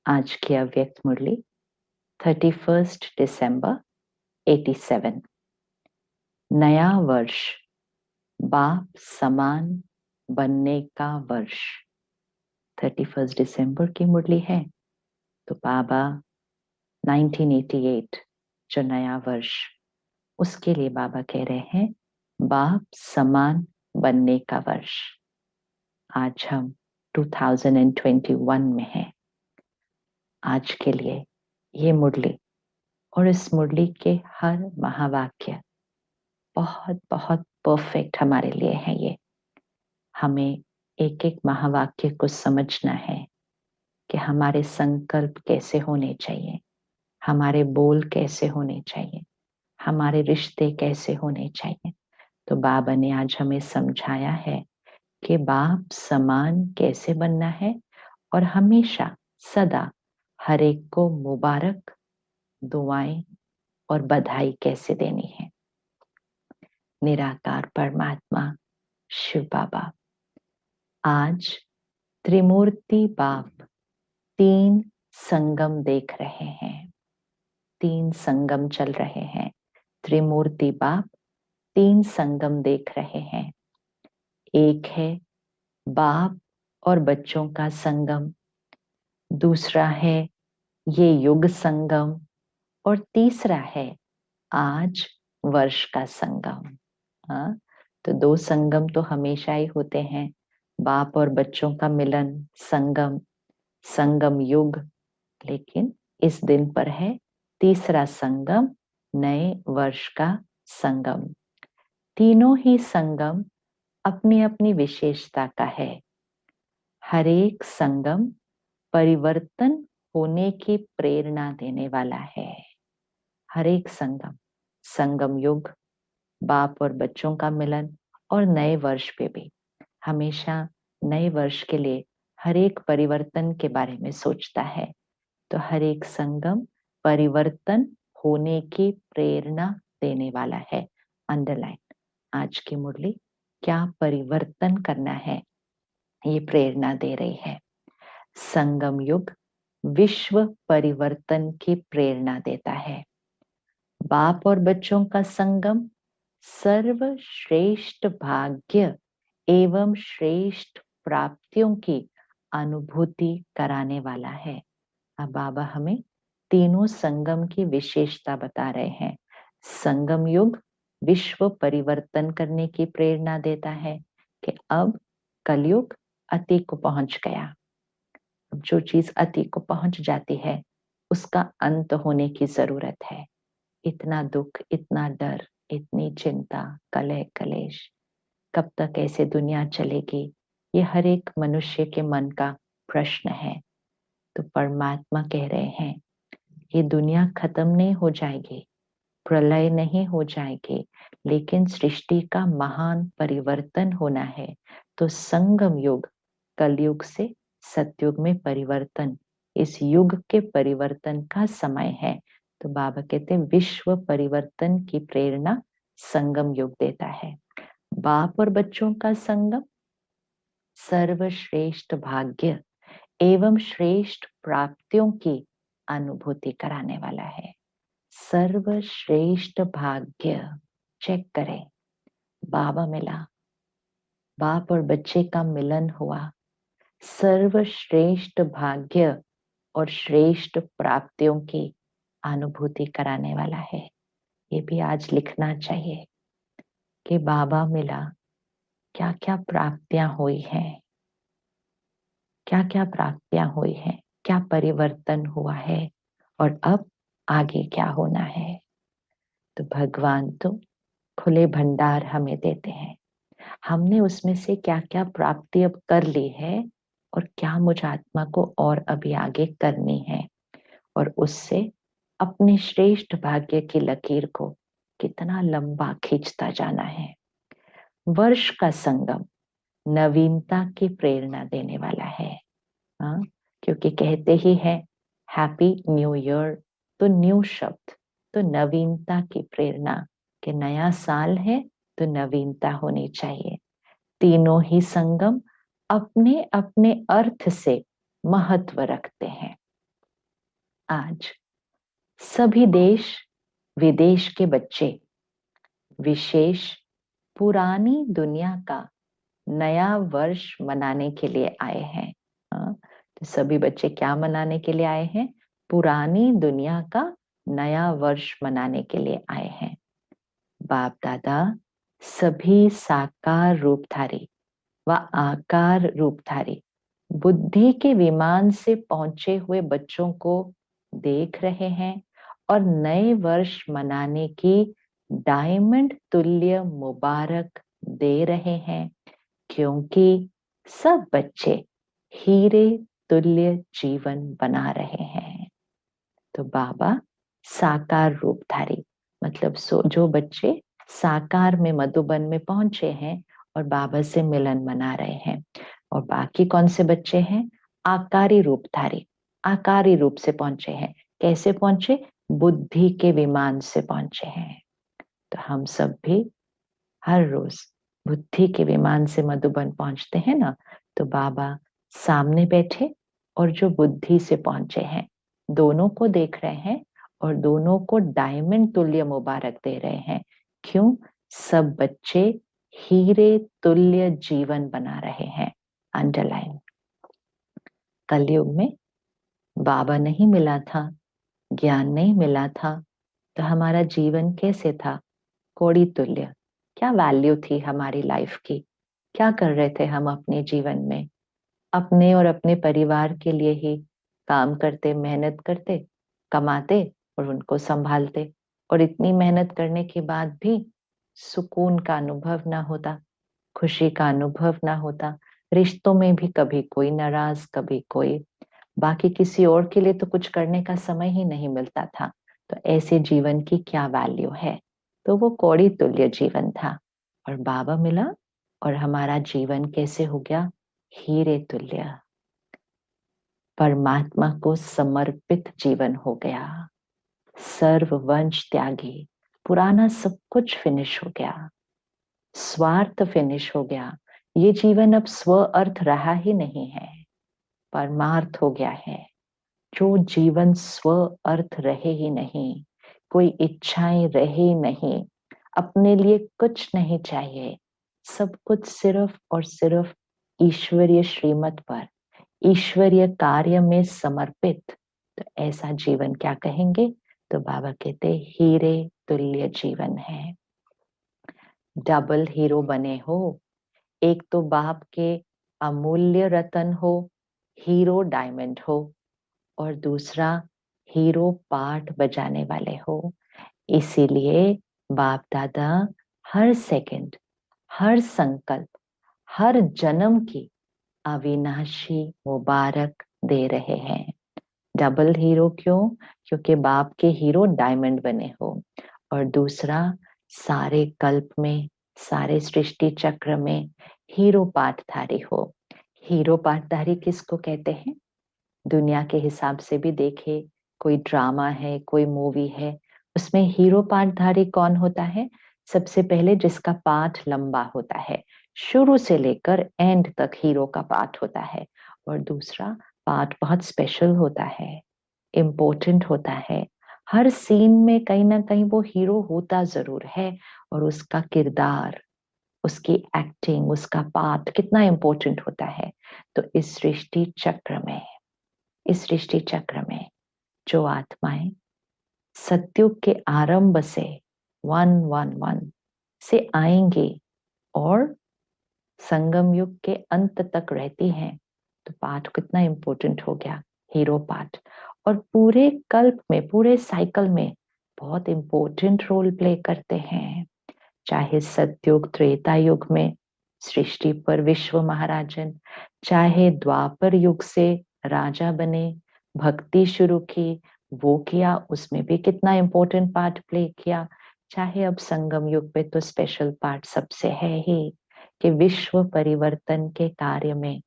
आज की अव्यक्त मुरली 31 दिसंबर 87। नया वर्ष बाप समान बनने का वर्ष 31 दिसंबर की मुरली है। तो बाबा 1988 जो नया वर्ष, उसके लिए बाबा कह रहे हैं बाप समान बनने का वर्ष। आज हम 2021 में हैं। आज के लिए ये मुरली और इस मुरली के हर महावाक्य बहुत बहुत परफेक्ट हमारे लिए है। ये हमें एक एक महावाक्य को समझना है कि हमारे संकल्प कैसे होने चाहिए, हमारे बोल कैसे होने चाहिए, हमारे रिश्ते कैसे होने चाहिए। तो बाबा ने आज हमें समझाया है कि बाप समान कैसे बनना है और हमेशा सदा हर एक को मुबारक दुआएं और बधाई कैसे देनी है। निराकार परमात्मा शिव बाबा आज त्रिमूर्ति बाप 3 संगम देख रहे हैं। 3 संगम चल रहे हैं। त्रिमूर्ति बाप 3 संगम देख रहे हैं। एक है बाप और बच्चों का संगम, दूसरा है ये युग संगम और तीसरा है आज वर्ष का संगम। हाँ, तो 2 संगम तो हमेशा ही होते हैं, बाप और बच्चों का मिलन संगम, संगम युग। लेकिन इस दिन पर है तीसरा संगम, नए वर्ष का संगम। तीनों ही संगम अपनी अपनी विशेषता का है। हर एक संगम परिवर्तन होने की प्रेरणा देने वाला है। हर एक संगम, संगम युग, बाप और बच्चों का मिलन और नए वर्ष पे भी हमेशा नए वर्ष के लिए हर एक परिवर्तन के बारे में सोचता है। तो हर एक संगम परिवर्तन होने की प्रेरणा देने वाला है। अंडरलाइन, आज की मुरली क्या परिवर्तन करना है ये प्रेरणा दे रही है। संगम युग विश्व परिवर्तन की प्रेरणा देता है। बाप और बच्चों का संगम सर्वश्रेष्ठ भाग्य एवं श्रेष्ठ प्राप्तियों की अनुभूति कराने वाला है। अब बाबा हमें तीनों संगम की विशेषता बता रहे हैं। संगम युग विश्व परिवर्तन करने की प्रेरणा देता है कि अब कलयुग अति को पहुंच गया। अब जो चीज अति को पहुंच जाती है उसका अंत होने की जरूरत है। इतना दुख, इतना डर, इतनी चिंता, कलह कलेश, कब तक ऐसे दुनिया चलेगी, ये हर एक मनुष्य के मन का प्रश्न है। तो परमात्मा कह रहे हैं ये दुनिया खत्म नहीं हो जाएगी, प्रलय नहीं हो जाएगी, लेकिन सृष्टि का महान परिवर्तन होना है। तो संगम युग कलयुग से सतयुग में परिवर्तन, इस युग के परिवर्तन का समय है। तो बाबा कहते हैं विश्व परिवर्तन की प्रेरणा संगम युग देता है। बाप और बच्चों का संगम सर्वश्रेष्ठ भाग्य एवं श्रेष्ठ प्राप्तियों की अनुभूति कराने वाला है। सर्वश्रेष्ठ भाग्य, चेक करें, बाबा मिला, बाप और बच्चे का मिलन हुआ, सर्वश्रेष्ठ भाग्य और श्रेष्ठ प्राप्तियों की अनुभूति कराने वाला है। ये भी आज लिखना चाहिए कि बाबा मिला, क्या क्या प्राप्तियां हुई हैं, क्या क्या प्राप्तियां हुई हैं, क्या परिवर्तन हुआ है और अब आगे क्या होना है। तो भगवान तो खुले भंडार हमें देते हैं। हमने उसमें से क्या क्या प्राप्ति अब कर ली है और क्या मुझ आत्मा को और अभी आगे करनी है, और उससे अपने श्रेष्ठ भाग्य की लकीर को कितना लंबा खींचता जाना है। वर्ष का संगम नवीनता की प्रेरणा देने वाला है। हाँ, क्योंकि कहते ही है हैप्पी न्यू ईयर, तो न्यू शब्द तो नवीनता की प्रेरणा, कि नया साल है तो नवीनता होनी चाहिए। तीनों ही संगम अपने अपने अर्थ से महत्व रखते हैं। आज सभी देश विदेश के बच्चे विशेष पुरानी दुनिया का नया वर्ष मनाने के लिए आए हैं। हाँ, तो सभी बच्चे क्या मनाने के लिए आए हैं? पुरानी दुनिया का नया वर्ष मनाने के लिए आए हैं। बाप दादा सभी साकार रूपधारी व आकार रूपधारी बुद्धि के विमान से पहुंचे हुए बच्चों को देख रहे हैं और नए वर्ष मनाने की डायमंड तुल्य मुबारक दे रहे हैं, क्योंकि सब बच्चे हीरे तुल्य जीवन बना रहे हैं। तो बाबा साकार रूपधारी मतलब जो बच्चे साकार में मधुबन में पहुंचे हैं और बाबा से मिलन मना रहे हैं। और बाकी कौन से बच्चे हैं? आकारी रूपधारी, आकारी रूप से पहुंचे हैं। कैसे पहुंचे? बुद्धि के विमान से पहुंचे हैं। तो हम सब भी हर रोज बुद्धि के विमान से मधुबन पहुंचते हैं ना, तो बाबा सामने बैठे और जो बुद्धि से पहुंचे हैं दोनों को देख रहे हैं और दोनों को डायमंड तुल्य मुबारक दे रहे हैं। क्यों? सब बच्चे हीरे तुल्य जीवन बना रहे हैं। अंडरलाइन। कलयुग में बाबा नहीं मिला था, ज्ञान नहीं मिला था, तो हमारा जीवन कैसे था? कौड़ी तुल्य। क्या वैल्यू थी हमारी लाइफ की? क्या कर रहे थे हम अपने जीवन में? अपने और अपने परिवार के लिए ही काम करते, मेहनत करते, कमाते और उनको संभालते। और इतनी मेहनत करने के बाद भी सुकून का अनुभव ना होता, खुशी का अनुभव ना होता। रिश्तों में भी कभी कोई नाराज, कभी कोई, बाकी किसी और के लिए तो कुछ करने का समय ही नहीं मिलता था। तो ऐसे जीवन की क्या वैल्यू है? तो वो कौड़ी तुल्य जीवन था। और बाबा मिला और हमारा जीवन कैसे हो गया? हीरे तुल्य, परमात्मा को समर्पित जीवन हो गया। सर्व वंश त्यागी, पुराना सब कुछ फिनिश हो गया, स्वार्थ फिनिश हो गया। ये जीवन अब स्व अर्थ रहा ही नहीं है, परमार्थ हो गया है। जो जीवन स्व अर्थ रहे ही नहीं, कोई इच्छाएं रहे नहीं, अपने लिए कुछ नहीं चाहिए, सब कुछ सिर्फ और सिर्फ ईश्वरीय श्रीमत पर, ईश्वरीय कार्य में समर्पित, तो ऐसा जीवन क्या कहेंगे? तो बाबा कहते हीरे तुल्य जीवन है। डबल हीरो बने हो। एक तो बाप के अमूल्य रतन हो, हीरो डायमंड हो, और दूसरा हीरो पार्ट बजाने वाले हो। इसीलिए बाप दादा हर सेकंड, हर संकल्प, हर जन्म की अविनाशी मुबारक दे रहे हैं। डबल हीरो क्यों? क्योंकि बाप के हीरो डायमंड बने हो, और दूसरा सारे कल्प में, सारे सृष्टि चक्र में हीरो पाठधारी हो। हीरो पाठधारी किसको कहते हैं? दुनिया के हिसाब से भी देखे, कोई ड्रामा है, कोई मूवी है, उसमें हीरो पाठधारी कौन होता है? सबसे पहले जिसका पाठ लंबा होता है, शुरू से लेकर एंड तक हीरो का पाठ होता है। और दूसरा पार्ट बहुत स्पेशल होता है, इम्पोर्टेंट होता है। हर सीन में कहीं ना कहीं वो हीरो होता जरूर है, और उसका किरदार, उसकी एक्टिंग, उसका पार्ट कितना इम्पोर्टेंट होता है। तो इस सृष्टि चक्र में, इस सृष्टि चक्र में जो आत्माएं सत्युग के आरंभ से 111 से आएंगी और संगम युग के अंत तक रहती हैं, तो पाठ कितना इंपॉर्टेंट हो गया, हीरो पाठ। और पूरे कल्प में, पूरे साइकिल में बहुत इंपॉर्टेंट रोल प्ले करते हैं। चाहे सतयुग त्रेता युग में सृष्टि पर विश्व महाराजन, चाहे द्वापर युग से राजा बने, भक्ति शुरू की, वो किया, उसमें भी कितना इम्पोर्टेंट पार्ट प्ले किया। चाहे अब संगम युग पे तो स्पेशल पार्ट सबसे है ही, कि विश्व परिवर्तन के कार्य में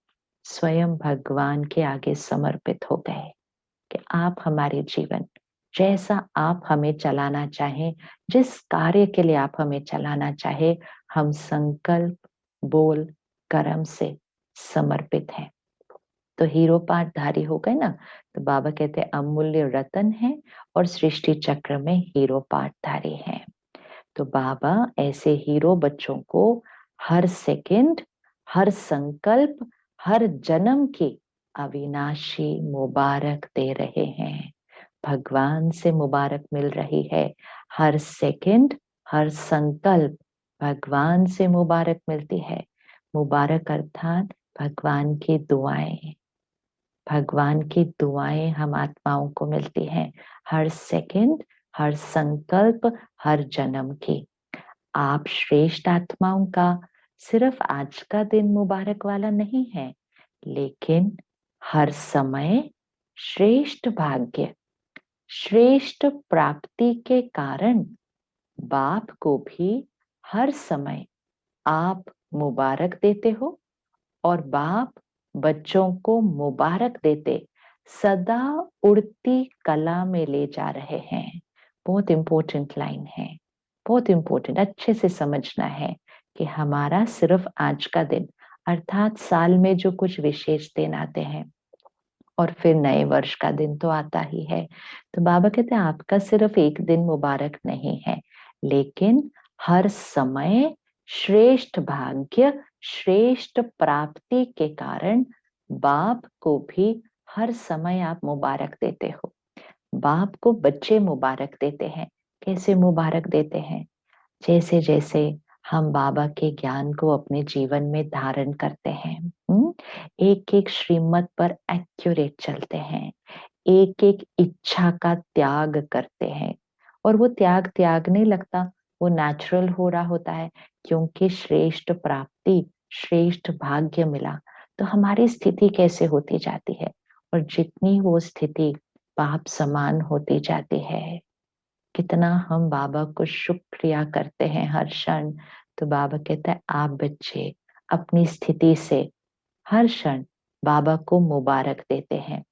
स्वयं भगवान के आगे समर्पित हो गए, कि आप हमारे जीवन जैसा आप हमें चलाना चाहें, जिस कार्य के लिए आप हमें चलाना चाहे, हम संकल्प, बोल, कर्म से समर्पित हैं। तो हीरो पाठधारी हो गए ना, तो बाबा कहते हैं अमूल्य रतन है और सृष्टि चक्र में हीरो पाठधारी है। तो बाबा ऐसे हीरो बच्चों को हर सेकंड, हर संकल्प, हर जन्म की अविनाशी मुबारक दे रहे हैं। भगवान से मुबारक मिल रही है। हर सेकंड, हर संकल्प भगवान से मुबारक मिलती है। मुबारक अर्थात भगवान की दुआएं। भगवान की दुआएं हम आत्माओं को मिलती हैं हर सेकंड, हर संकल्प, हर जन्म की। आप श्रेष्ठ आत्माओं का सिर्फ आज का दिन मुबारक वाला नहीं है, लेकिन हर समय श्रेष्ठ भाग्य, श्रेष्ठ प्राप्ति के कारण बाप को भी हर समय आप मुबारक देते हो और बाप बच्चों को मुबारक देते सदा उड़ती कला में ले जा रहे हैं। बहुत इंपॉर्टेंट लाइन है, बहुत इंपॉर्टेंट, अच्छे से समझना है कि हमारा सिर्फ आज का दिन अर्थात साल में जो कुछ विशेष दिन आते हैं और फिर नए वर्ष का दिन तो आता ही है, तो बाबा कहते हैं आपका सिर्फ एक दिन मुबारक नहीं है, लेकिन हर समय श्रेष्ठ भाग्य, श्रेष्ठ प्राप्ति के कारण बाप को भी हर समय आप मुबारक देते हो। बाप को बच्चे मुबारक देते हैं। कैसे मुबारक देते हैं? जैसे जैसे हम बाबा के ज्ञान को अपने जीवन में धारण करते हैं, एक एक श्रीमत पर एक्यूरेट चलते हैं, एक एक इच्छा का त्याग करते हैं, और वो त्याग नहीं लगता, वो नेचुरल हो रहा होता है, क्योंकि श्रेष्ठ प्राप्ति, श्रेष्ठ भाग्य मिला। तो हमारी स्थिति कैसे होती जाती है, और जितनी वो स्थिति बाप समान होती जाती है, कितना हम बाबा को शुक्रिया करते हैं हर क्षण। तो बाबा कहता है आप बच्चे अपनी स्थिति से हर क्षण बाबा को मुबारक देते हैं,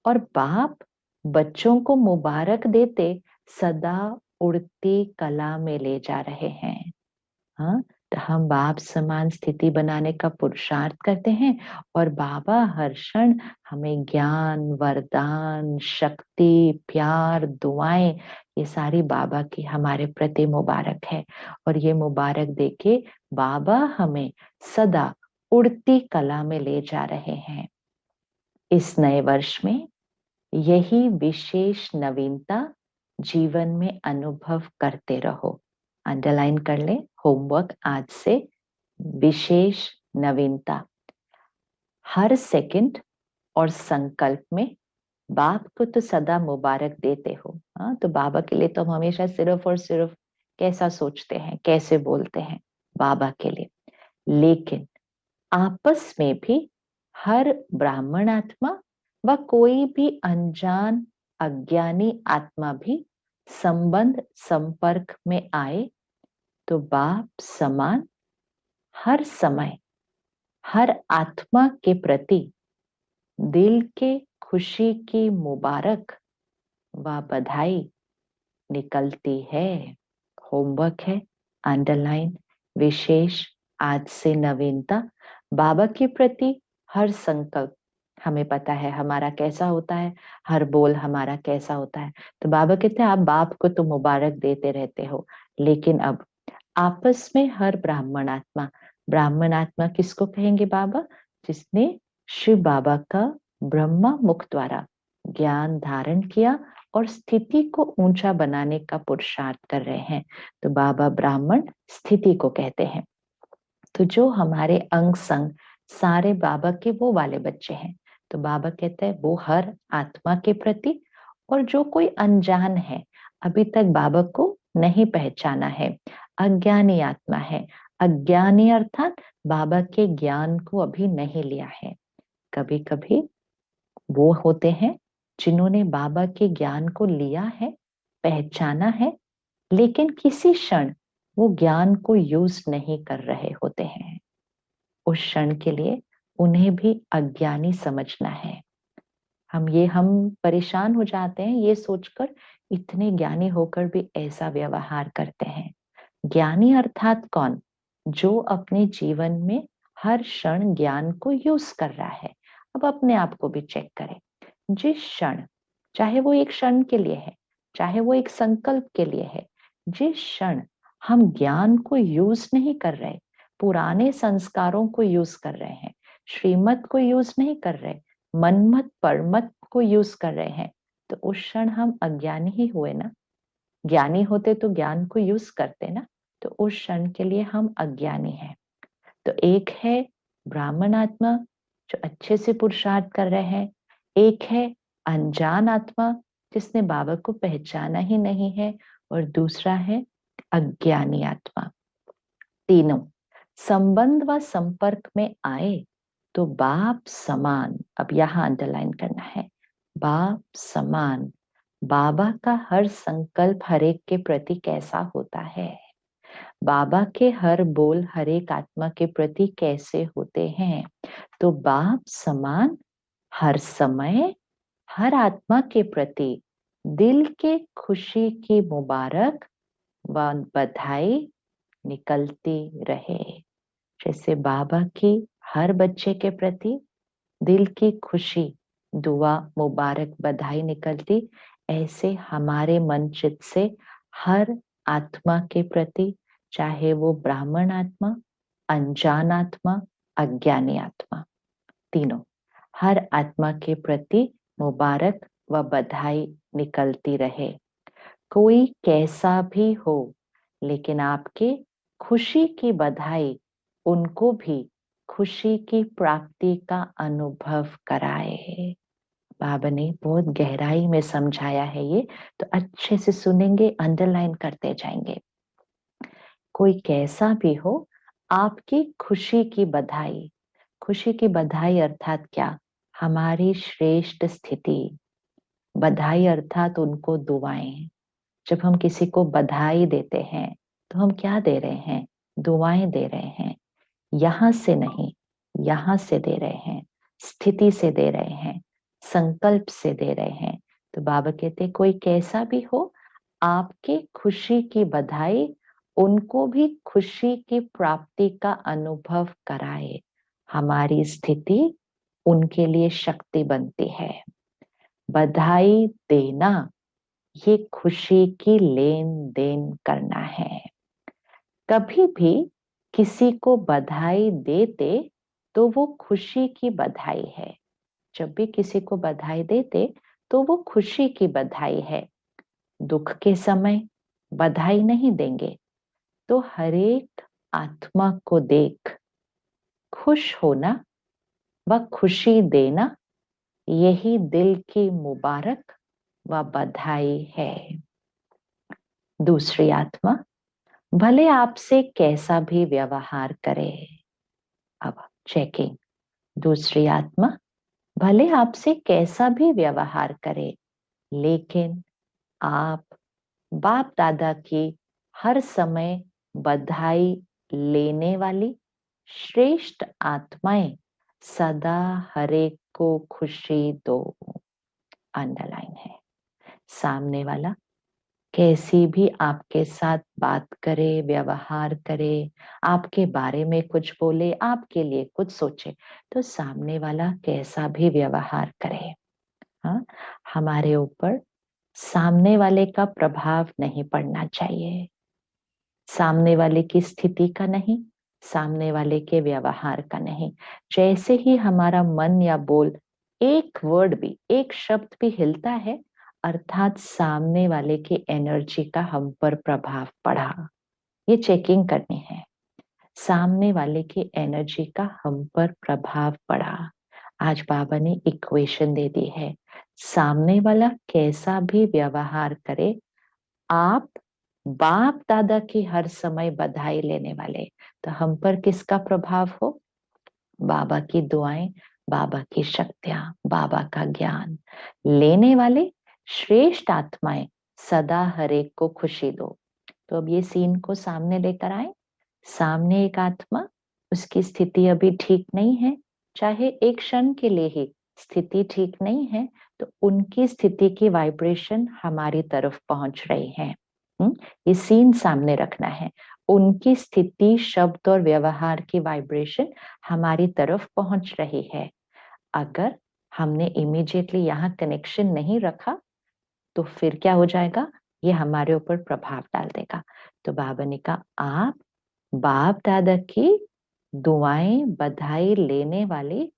और बाप बच्चों को मुबारक देते सदा उड़ती कला में ले जा रहे हैं। हाँ, तो हम बाप समान स्थिति बनाने का पुरुषार्थ करते हैं, और बाबा हर क्षण हमें ज्ञान, वरदान, शक्ति, प्यार, दुआएं, ये सारी बाबा की हमारे प्रति मुबारक है। और ये मुबारक देके बाबा हमें सदा उड़ती कला में ले जा रहे हैं। इस नए वर्ष में यही विशेष नवीनता जीवन में अनुभव करते रहो। अंडरलाइन कर ले, होमवर्क आज से, विशेष नवीनता। हर सेकंड और संकल्प में बाप को तो सदा मुबारक देते हो। हाँ, तो बाबा के लिए तो हम हमेशा सिर्फ और सिर्फ कैसा सोचते हैं, कैसे बोलते हैं बाबा के लिए, लेकिन आपस में भी हर ब्राह्मण आत्मा व कोई भी अनजान अज्ञानी आत्मा भी संबंध संपर्क में आए तो बाप समान हर समय हर आत्मा के प्रति दिल के खुशी की मुबारक व बधाई निकलती है। होमवर्क है, अंडरलाइन, विशेष आज से नवीनता। बाबा के प्रति हर संकल्प, हमें पता है हमारा कैसा होता है, हर बोल हमारा कैसा होता है। तो बाबा कहते हैं आप बाप को तो मुबारक देते रहते हो, लेकिन अब आपस में हर ब्राह्मण आत्मा किसको कहेंगे बाबा? जिसने शिव बाबा का ब्रह्मा मुख द्वारा ज्ञान धारण किया और स्थिति को ऊंचा बनाने का पुरुषार्थ कर रहे हैं, तो बाबा ब्राह्मण स्थिति को कहते हैं। तो जो हमारे अंग संग सारे बाबा के वो वाले बच्चे हैं, तो बाबा कहते हैं वो हर आत्मा के प्रति, और जो कोई अनजान है, अभी तक बाबा को नहीं पहचाना है, अज्ञानी आत्मा है, अज्ञानी अर्थात बाबा के ज्ञान को अभी नहीं लिया है। कभी कभी वो होते हैं जिन्होंने बाबा के ज्ञान को लिया है, पहचाना है, लेकिन किसी क्षण वो ज्ञान को यूज नहीं कर रहे होते हैं। उस क्षण के लिए उन्हें भी अज्ञानी समझना है। हम परेशान हो जाते हैं ये सोचकर, इतने ज्ञानी होकर भी ऐसा व्यवहार करते हैं। ज्ञानी अर्थात कौन? जो अपने जीवन में हर क्षण ज्ञान को यूज कर रहा है, अब अपने आप को भी चेक करें, जिस क्षण, चाहे वो एक क्षण के लिए है, चाहे वो एक संकल्प के लिए है, जिस क्षण हम ज्ञान को यूज नहीं कर रहे, पुराने संस्कारों को यूज कर रहे हैं, श्रीमत को यूज नहीं कर रहे, मनमत परमत को यूज कर रहे हैं, तो उस क्षण हम अज्ञानी ही हुए ना। ज्ञानी होते तो ज्ञान को यूज करते ना, तो उस क्षण के लिए हम अज्ञानी हैं। तो एक है ब्राह्मण आत्मा जो अच्छे से पुरुषार्थ कर रहे हैं, एक है अनजान आत्मा जिसने बाबा को पहचाना ही नहीं है, और दूसरा है अज्ञानी आत्मा। तीनों संबंध व संपर्क में आए तो बाप समान, अब यहाँ अंडरलाइन करना है, बाप समान। बाबा का हर संकल्प हर एक के प्रति कैसा होता है, बाबा के हर बोल हर एक आत्मा के प्रति कैसे होते हैं, तो बाप समान हर समय हर आत्मा के प्रति दिल के खुशी की मुबारक व बधाई निकलती रहे। जैसे बाबा की हर बच्चे के प्रति दिल की खुशी, दुआ, मुबारक, बधाई निकलती, ऐसे हमारे मन चित से हर आत्मा के प्रति, चाहे वो ब्राह्मण आत्मा, अनजान आत्मा, अज्ञानी आत्मा, तीनों, हर आत्मा के प्रति मुबारक व बधाई निकलती रहे। कोई कैसा भी हो, लेकिन आपके खुशी की बधाई उनको भी खुशी की प्राप्ति का अनुभव कराए। बाबा ने बहुत गहराई में समझाया है ये, तो अच्छे से सुनेंगे, अंडरलाइन करते जाएंगे। कोई कैसा भी हो, आपकी खुशी की बधाई, खुशी की बधाई अर्थात क्या, हमारी श्रेष्ठ स्थिति, बधाई अर्थात उनको दुआएं। जब हम किसी को बधाई देते हैं तो हम क्या दे रहे हैं, दुआएं दे रहे हैं। यहां से नहीं, यहां से दे रहे हैं, स्थिति से दे रहे हैं, संकल्प से दे रहे हैं। तो बाबा कहते कोई कैसा भी हो, आपके खुशी की बधाई उनको भी खुशी की प्राप्ति का अनुभव कराए। हमारी स्थिति उनके लिए शक्ति बनती है। बधाई देना ये खुशी की लेन देन करना है। कभी भी किसी को बधाई देते तो वो खुशी की बधाई है। जब भी किसी को बधाई देते तो वो खुशी की बधाई है। दुख के समय बधाई नहीं देंगे तो हर एक आत्मा को देख खुश होना व खुशी देना, यही दिल की मुबारक व बधाई है। दूसरी आत्मा भले आपसे कैसा भी व्यवहार करे, अब चेकिंग, दूसरी आत्मा भले आपसे कैसा भी व्यवहार करे, लेकिन आप बाप दादा की हर समय बधाई लेने वाली श्रेष्ठ आत्माएं सदा हर एक को खुशी दो। अंडरलाइन है, सामने वाला कैसी भी आपके साथ बात करे, व्यवहार करे, आपके बारे में कुछ बोले, आपके लिए कुछ सोचे, तो सामने वाला कैसा भी व्यवहार करे, हाँ, हमारे ऊपर सामने वाले का प्रभाव नहीं पड़ना चाहिए। सामने वाले की स्थिति का नहीं, सामने वाले के व्यवहार का नहीं। जैसे ही हमारा मन या बोल, एक वर्ड भी, एक शब्द भी हिलता है, अर्थात सामने वाले की एनर्जी का हम पर प्रभाव पड़ा। ये चेकिंग करनी है, सामने वाले की एनर्जी का हम पर प्रभाव पड़ा। आज बाबा ने इक्वेशन दे दी है, सामने वाला कैसा भी व्यवहार करे, आप बाप दादा की हर समय बधाई लेने वाले, तो हम पर किसका प्रभाव हो, बाबा की दुआएं, बाबा की शक्तियां, बाबा का ज्ञान लेने वाले श्रेष्ठ आत्माएं सदा हर एक को खुशी दो। तो अब ये सीन को सामने लेकर आए, सामने एक आत्मा, उसकी स्थिति अभी ठीक नहीं है, चाहे एक क्षण के लिए ही स्थिति ठीक नहीं है, तो उनकी स्थिति की वाइब्रेशन हमारी तरफ पहुंच रही है। ये सीन सामने रखना है, उनकी स्थिति, शब्द और व्यवहार की वाइब्रेशन हमारी तरफ पहुंच रही है। अगर हमने इमीडिएटली यहाँ कनेक्शन नहीं रखा तो फिर क्या हो जाएगा, ये हमारे ऊपर प्रभाव डाल देगा। तो बाबा ने कहा आप बाप दादा की दुआएं बधाई लेने वाले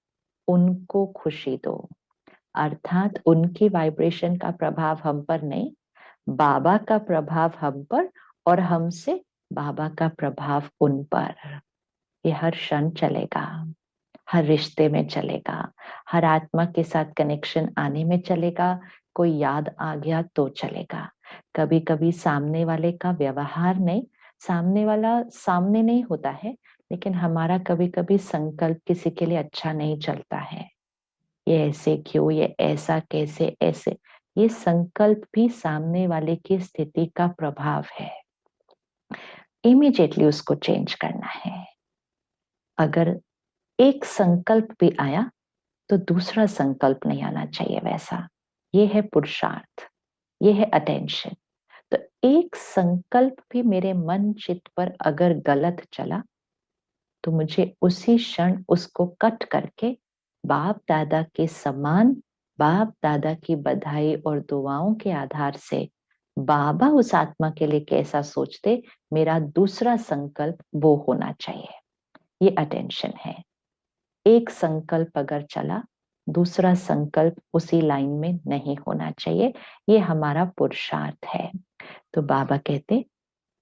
उनको खुशी दो, अर्थात उनकी वाइब्रेशन का प्रभाव हम पर नहीं, बाबा का प्रभाव हम पर और हमसे बाबा का प्रभाव उन पर। ये हर क्षण चलेगा, हर रिश्ते में चलेगा, हर आत्मा के साथ कनेक्शन आने में चलेगा। कोई याद आ गया तो चलेगा। कभी कभी सामने वाले का व्यवहार नहीं, सामने वाला सामने नहीं होता है, लेकिन हमारा कभी कभी संकल्प किसी के लिए अच्छा नहीं चलता है। ये ऐसे क्यों, ये ऐसा कैसे, ऐसे, ये संकल्प भी सामने वाले की स्थिति का प्रभाव है। इमीडिएटली उसको चेंज करना है। अगर एक संकल्प भी आया तो दूसरा संकल्प नहीं आना चाहिए वैसा। ये है पुरुषार्थ, ये है अटेंशन। तो एक संकल्प भी मेरे मन चित्त पर अगर गलत चला तो मुझे उसी क्षण उसको कट करके बाप दादा के समान, बाप दादा की बधाई और दुआओं के आधार से बाबा उस आत्मा के लिए कैसा सोचते, मेरा दूसरा संकल्प वो होना चाहिए। ये अटेंशन है। एक संकल्प अगर चला, दूसरा संकल्प उसी लाइन में नहीं होना चाहिए। ये हमारा पुरुषार्थ है। तो बाबा कहते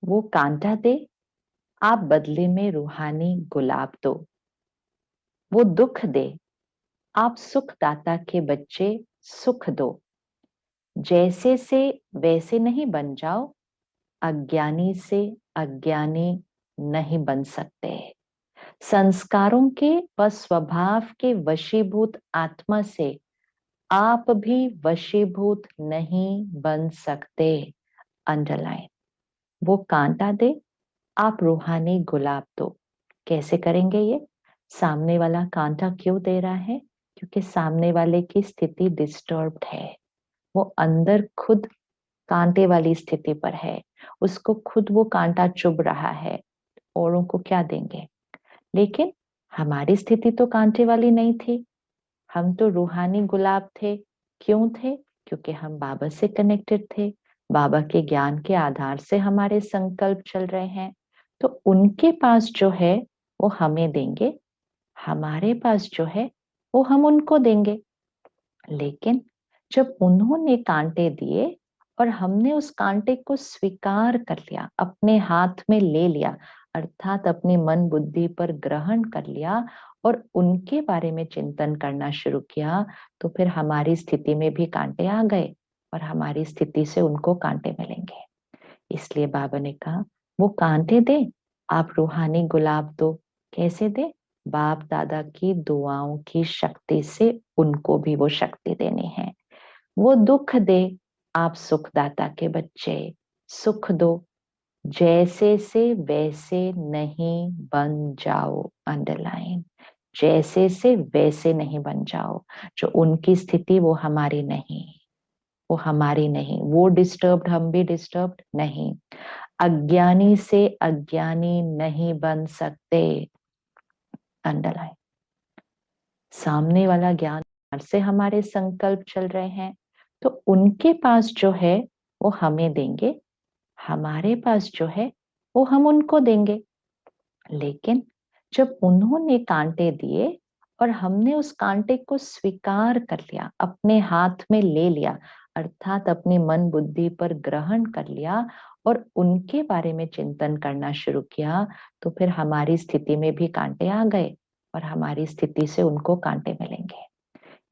वो कांटा दे, आप बदले में रूहानी गुलाब दो। वो दुख दे, आप सुख दाता के बच्चे सुख दो। जैसे से वैसे नहीं बन जाओ, अज्ञानी से अज्ञानी नहीं बन सकते। संस्कारों के व स्वभाव के वशीभूत आत्मा से आप भी वशीभूत नहीं बन सकते। अंडरलाइन। वो कांटा दे, आप रूहानी गुलाब दो। कैसे करेंगे ये? सामने वाला कांटा क्यों दे रहा है? क्योंकि सामने वाले की स्थिति डिस्टर्ब्ड है। वो अंदर खुद कांटे वाली स्थिति पर है, उसको खुद वो कांटा चुभ रहा है। औरों को क्या देंगे? लेकिन हमारी स्थिति तो कांटे वाली नहीं थी, हम तो रूहानी गुलाब थे। क्यों थे? क्योंकि हम बाबा से कनेक्टेड थे, बाबा के ज्ञान के आधार से हमारे संकल्प चल रहे हैं। तो उनके पास जो है वो हमें देंगे, हमारे पास जो है वो हम उनको देंगे। लेकिन जब उन्होंने कांटे दिए और हमने उस कांटे को स्वीकार कर लिया, अपने हाथ में ले लिया, अर्थात अपनी मन बुद्धि पर ग्रहण कर लिया और उनके बारे में चिंतन करना शुरू किया, तो फिर हमारी स्थिति में भी कांटे आ गए और हमारी स्थिति से उनको कांटे मिलेंगे। इसलिए बाबा ने कहा वो कांटे दे, आप रूहानी गुलाब दो। कैसे दे? बाप दादा की दुआओं की शक्ति से उनको भी वो शक्ति देनी है। वो दुख दे, आप सुखदाता के बच्चे सुख दो। जैसे से वैसे नहीं बन जाओ। अंडरलाइन। जैसे से वैसे नहीं बन जाओ। जो उनकी स्थिति वो हमारी नहीं, वो हमारी नहीं, वो डिस्टर्ब्ड हम भी डिस्टर्ब्ड नहीं। अज्ञानी से अज्ञानी नहीं बन सकते। अंडरलाइन। सामने वाला ज्ञान से हमारे संकल्प चल रहे हैं, तो उनके पास जो है वो हमें देंगे, हमारे पास जो है वो हम उनको देंगे। लेकिन जब उन्होंने कांटे दिए और हमने उस कांटे को स्वीकार कर लिया, अपने हाथ में ले लिया, अर्थात अपनी मन बुद्धि पर ग्रहण कर लिया और उनके बारे में चिंतन करना शुरू किया, तो फिर हमारी स्थिति में भी कांटे आ गए और हमारी स्थिति से उनको कांटे मिलेंगे।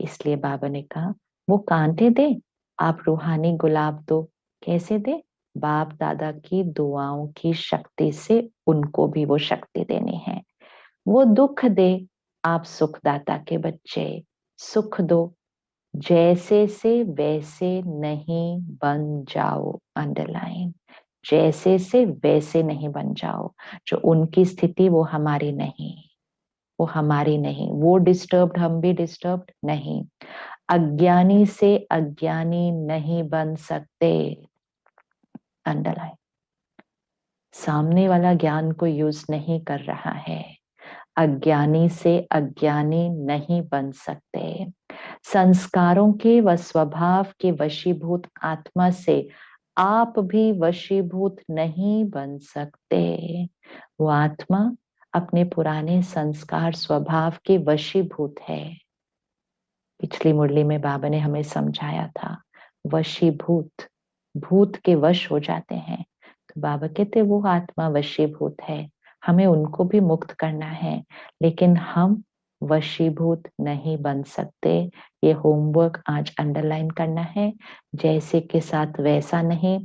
इसलिए बाबा ने कहा वो कांटे दे, आप रूहानी गुलाब दो। कैसे दे? बाप दादा की दुआओं की शक्ति से उनको भी वो शक्ति देनी है। वो दुख दे, आप सुखदाता के बच्चे सुख दो। जैसे से वैसे नहीं बन जाओ। अंडरलाइन। जैसे से वैसे नहीं बन जाओ। जो उनकी स्थिति वो हमारी नहीं, वो हमारी नहीं, वो डिस्टर्ब्ड हम भी डिस्टर्ब्ड नहीं। अज्ञानी से अज्ञानी नहीं बन सकते। अंडरलाइन। सामने वाला ज्ञान को यूज नहीं कर रहा है, अज्ञानी से अज्ञानी नहीं बन सकते। संस्कारों के व स्वभाव के वशीभूत आत्मा से आप भी वशीभूत नहीं बन सकते। वो आत्मा अपने पुराने संस्कार स्वभाव के वशीभूत है। पिछली मुरली में बाबा ने हमें समझाया था, वशीभूत, भूत के वश हो जाते हैं। तो बाबा कहते वो आत्मा वशीभूत है, हमें उनको भी मुक्त करना है, लेकिन हम वशीभूत नहीं बन सकते। ये होमवर्क आज अंडरलाइन करना है। जैसे के साथ वैसा नहीं,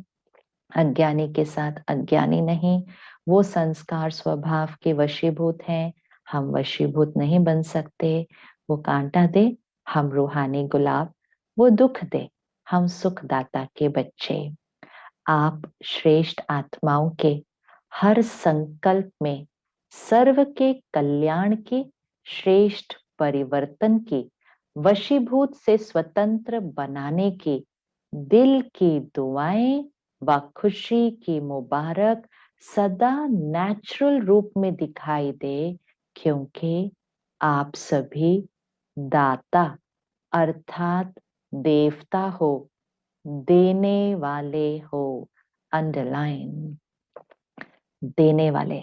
अज्ञानी के साथ अज्ञानी नहीं। वो संस्कार स्वभाव के वशीभूत हैं, हम वशीभूत नहीं बन सकते। वो कांटा दे, हम रूहानी गुलाब, वो दुख दे, हम सुखदाता के बच्चे। आप श्रेष्ठ आत्माओं के हर संकल्प में सर्व के कल्याण की, श्रेष्ठ परिवर्तन की, वशीभूत से स्वतंत्र बनाने की दिल की दुआएं व खुशी की मुबारक सदा नेचुरल रूप में दिखाई दे, क्योंकि आप सभी दाता अर्थात देवता हो, देने वाले हो। अंडरलाइन, देने वाले।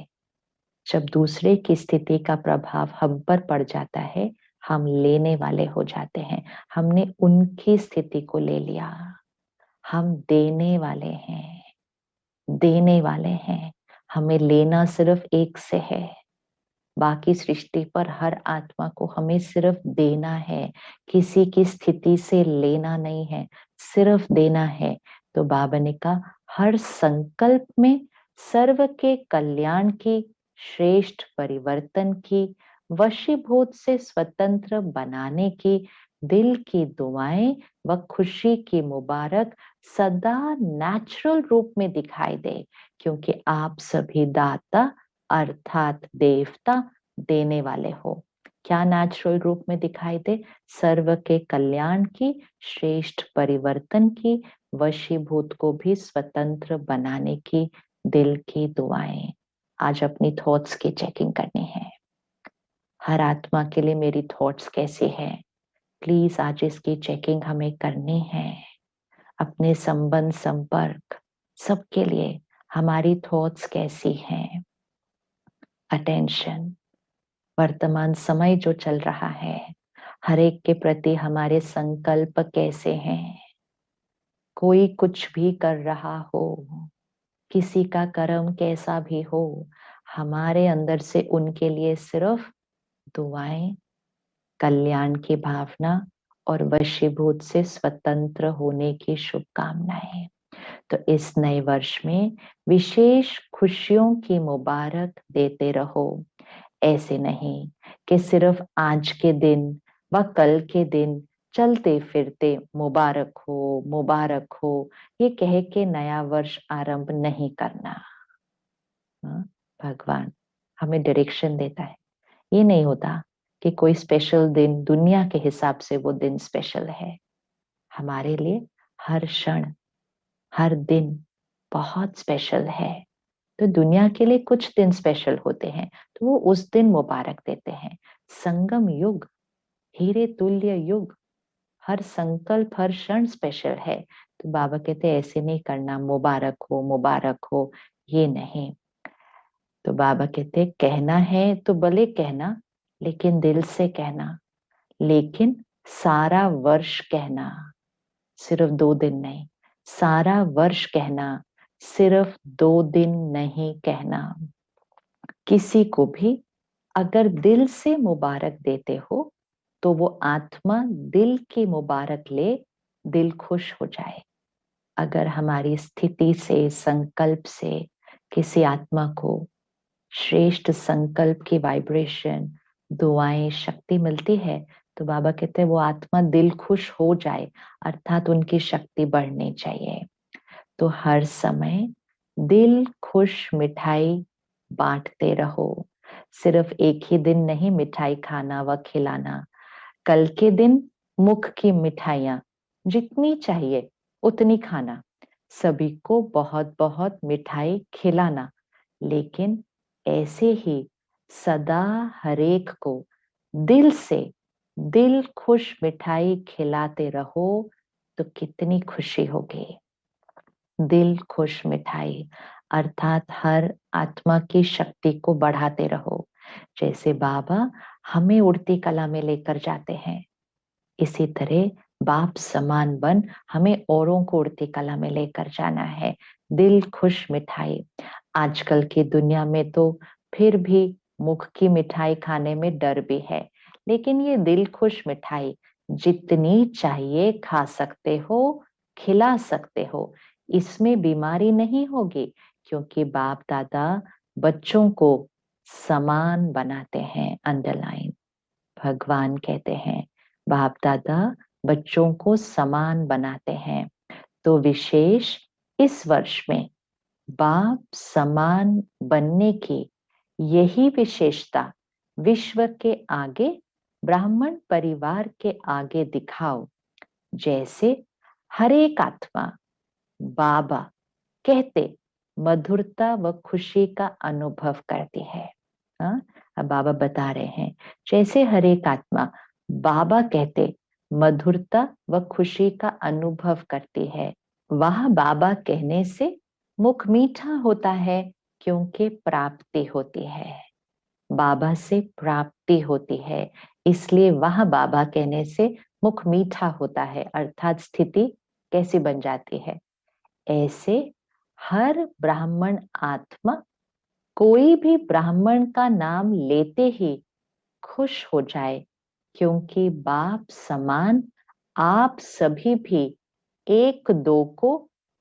जब दूसरे की स्थिति का प्रभाव हम पर पड़ जाता है, हम लेने वाले हो जाते हैं। हमने उनकी स्थिति को ले लिया, हम देने वाले हैं, देने वाले हैं। हमें लेना सिर्फ एक से है, बाकी सृष्टि पर हर आत्मा को हमें सिर्फ देना है, किसी की स्थिति से लेना नहीं है, सिर्फ देना है। तो बाबा ने कहा हर संकल्प में सर्व के कल्याण की, श्रेष्ठ परिवर्तन की, वशीभूत से स्वतंत्र बनाने की दिल की दुआएं व खुशी की मुबारक सदा नेचुरल रूप में दिखाई दे, क्योंकि आप सभी दाता अर्थात देवता, देने वाले हो। क्या नेचुरल रूप में दिखाई दे? सर्व के कल्याण की, श्रेष्ठ परिवर्तन की, वशीभूत को भी स्वतंत्र बनाने की दिल की दुआएं। आज अपनी थॉट्स की चेकिंग करनी है। हर आत्मा के लिए मेरी थॉट्स कैसी है, प्लीज आज इसकी चेकिंग हमें करनी है। अपने संबंध संपर्क सबके लिए हमारी थॉट्स कैसी हैं। अटेंशन, वर्तमान समय जो चल रहा है, हर एक के प्रति हमारे संकल्प कैसे हैं। कोई कुछ भी कर रहा हो, किसी का कर्म कैसा भी हो, हमारे अंदर से उनके लिए सिर्फ दुआएं, कल्याण की भावना और वशीभूत से स्वतंत्र होने की शुभकामनाएं। तो इस नए वर्ष में विशेष खुशियों की मुबारक देते रहो। ऐसे नहीं कि सिर्फ आज के दिन व कल के दिन चलते फिरते मुबारक हो, मुबारक हो, ये कह के नया वर्ष आरंभ नहीं करना। भगवान हमें डायरेक्शन देता है। ये नहीं होता कि कोई स्पेशल दिन दुनिया के हिसाब से वो दिन स्पेशल है। हमारे लिए हर क्षण, हर दिन बहुत स्पेशल है। तो दुनिया के लिए कुछ दिन स्पेशल होते हैं, तो वो उस दिन मुबारक देते हैं। संगम युग, हीरे तुल्य युग, हर संकल्प हर क्षण स्पेशल है। तो बाबा कहते हैं ऐसे नहीं करना, मुबारक हो, मुबारक हो, ये नहीं। तो बाबा कहते कहना है तो भले कहना, लेकिन दिल से कहना, लेकिन सारा वर्ष कहना, सिर्फ 2 दिन नहीं। सारा वर्ष कहना, सिर्फ 2 दिन नहीं कहना। किसी को भी अगर दिल से मुबारक देते हो, तो वो आत्मा दिल की मुबारक ले, दिल खुश हो जाए। अगर हमारी स्थिति से, संकल्प से किसी आत्मा को श्रेष्ठ संकल्प की वाइब्रेशन, दुआएं, शक्ति मिलती है, तो बाबा कहते हैं वो आत्मा दिल खुश हो जाए, अर्थात उनकी शक्ति बढ़नी चाहिए। तो हर समय दिल खुश मिठाई बांटते रहो। सिर्फ एक ही दिन नहीं मिठाई खाना व खिलाना, कल के दिन मुख की मिठाइयां जितनी चाहिए उतनी खाना, सभी को बहुत बहुत मिठाई खिलाना, लेकिन ऐसे ही सदा हरेक को दिल से दिल खुश मिठाई खिलाते रहो तो कितनी खुशी होगी। दिल खुश मिठाई अर्थात हर आत्मा की शक्ति को बढ़ाते रहो। जैसे बाबा हमें उड़ती कला में लेकर जाते हैं, इसी तरह बाप समान बन हमें औरों को उड़ती कला में लेकर जाना है। दिल खुश मिठाई। आजकल की दुनिया में तो फिर भी मुख की मिठाई खाने में डर भी है, लेकिन ये दिल खुश मिठाई जितनी चाहिए खा सकते हो, खिला सकते हो। इसमें बीमारी नहीं होगी, क्योंकि बाप दादा बच्चों को समान बनाते हैं। अंडरलाइन, भगवान कहते हैं बाप दादा बच्चों को समान बनाते हैं। तो विशेष इस वर्ष में बाप समान बनने की यही विशेषता विश्व के आगे, ब्राह्मण परिवार के आगे दिखाओ। जैसे हर एक आत्मा बाबा कहते मधुरता व खुशी का अनुभव करती है। हाँ, अब बाबा बता रहे हैं जैसे हर एक आत्मा बाबा कहते मधुरता व खुशी का अनुभव करती है। वह बाबा कहने से मुख मीठा होता है, क्योंकि प्राप्ति होती है। बाबा से प्राप्ति होती है, इसलिए वह बाबा कहने से मुख मीठा होता है। अर्थात स्थिति कैसी बन जाती है, ऐसे हर ब्राह्मण आत्मा कोई भी ब्राह्मण का नाम लेते ही खुश हो जाए, क्योंकि बाप समान आप सभी भी एक दो को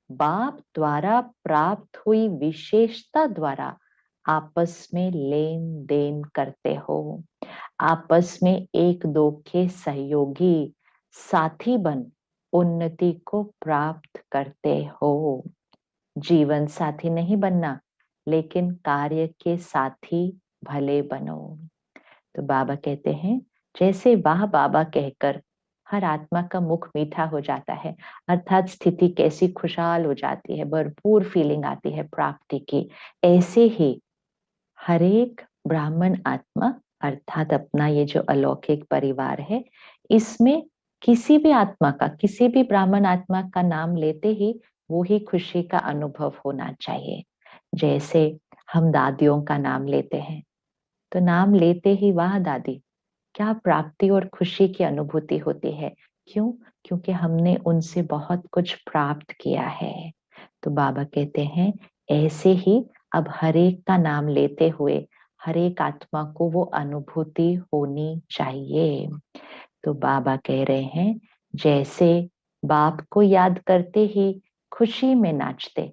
बाप द्वारा प्राप्त हुई विशेषता द्वारा आपस में लेन देन करते हो। आपस में एक दो के सहयोगी साथी बन उन्नति को प्राप्त करते हो। जीवन साथी नहीं बनना, लेकिन कार्य के साथी भले बनो। तो बाबा कहते हैं जैसे वाह बाबा कहकर हर आत्मा का मुख मीठा हो जाता है, अर्थात स्थिति कैसी खुशहाल हो जाती है, भरपूर फीलिंग आती है प्राप्ति की। ऐसे ही हरेक ब्राह्मण आत्मा अर्थात अपना ये जो अलौकिक परिवार है, इसमें किसी भी आत्मा का, किसी भी ब्राह्मण आत्मा का नाम लेते ही वो ही खुशी का अनुभव होना चाहिए। जैसे हम दादियों का नाम लेते हैं, तो नाम लेते ही वाह दादी, क्या प्राप्ति और खुशी की अनुभूति होती है। क्यों? क्योंकि हमने उनसे बहुत कुछ प्राप्त किया है। तो बाबा कहते हैं ऐसे ही अब हरेक का नाम लेते हुए हरेक आत्मा को वो अनुभूति होनी चाहिए। तो बाबा कह रहे हैं जैसे बाप को याद करते ही खुशी में नाचते,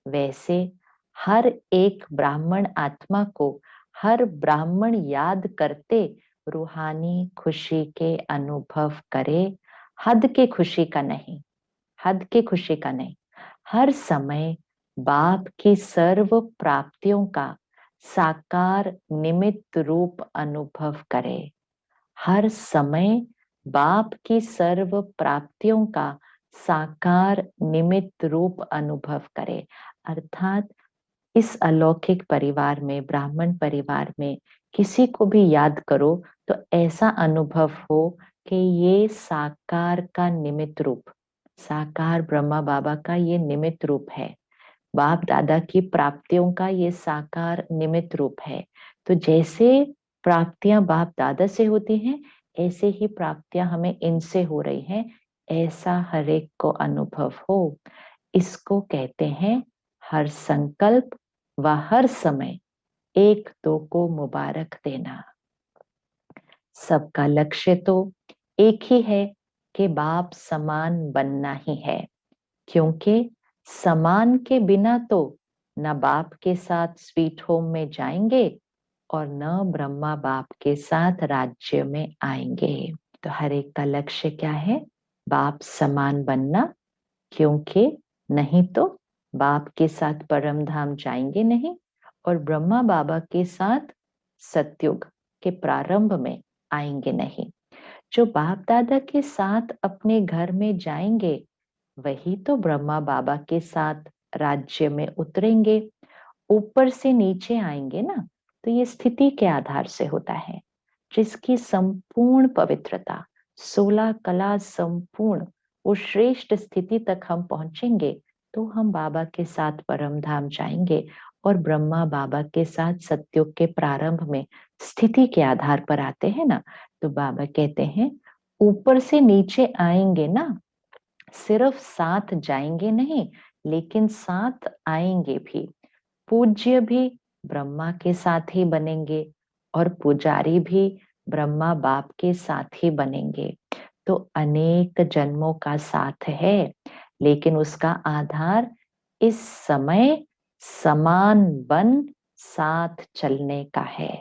वैसे हर एक ब्राह्मण आत्मा को हर ब्राह्मण याद करते रूहानी खुशी के अनुभव करे। हद के खुशी का नहीं, हद की खुशी का नहीं, हर समय बाप की सर्व प्राप्तियों का साकार निमित्त रूप अनुभव करे। हर समय बाप की सर्व प्राप्तियों का साकार निमित्त रूप अनुभव करे। अर्थात इस अलौकिक परिवार में, ब्राह्मण परिवार में किसी को भी याद करो तो ऐसा अनुभव हो कि ये साकार का निमित्त रूप, साकार ब्रह्मा बाबा का ये निमित्त रूप है, बाप दादा की प्राप्तियों का ये साकार निमित्त रूप है। तो जैसे प्राप्तियां बाप दादा से होती हैं, ऐसे ही प्राप्तियां हमें इनसे हो रही हैं, ऐसा हर एक को अनुभव हो। इसको कहते हैं हर संकल्प व हर समय एक दो को मुबारक देना। सबका लक्ष्य तो एक ही है कि बाप समान बनना ही है, क्योंकि समान के बिना तो न बाप के साथ स्वीट होम में जाएंगे और न ब्रह्मा बाप के साथ राज्य में आएंगे। तो हर एक का लक्ष्य क्या है? बाप समान बनना, क्योंकि नहीं तो बाप के साथ परम धाम जाएंगे नहीं और ब्रह्मा बाबा के साथ सतयुग के प्रारंभ में आएंगे नहीं। जो बाप दादा के साथ अपने घर में जाएंगे, वही तो ब्रह्मा बाबा के साथ राज्य में उतरेंगे, ऊपर से नीचे आएंगे ना। तो ये स्थिति के आधार से होता है, जिसकी संपूर्ण पवित्रता, 16 कला संपूर्ण, वो श्रेष्ठ स्थिति तक हम पहुंचेंगे तो हम बाबा के साथ परम धाम जाएंगे। और ब्रह्मा बाबा के साथ सतयुग के प्रारंभ में स्थिति के आधार पर आते हैं ना, तो बाबा कहते हैं ऊपर से नीचे आएंगे ना, सिर्फ साथ जाएंगे नहीं, लेकिन साथ आएंगे भी। पूज्य भी ब्रह्मा के साथ ही बनेंगे और पुजारी भी ब्रह्मा बाप के साथ ही बनेंगे। तो अनेक जन्मों का साथ है, लेकिन उसका आधार इस समय समान बन साथ चलने का है।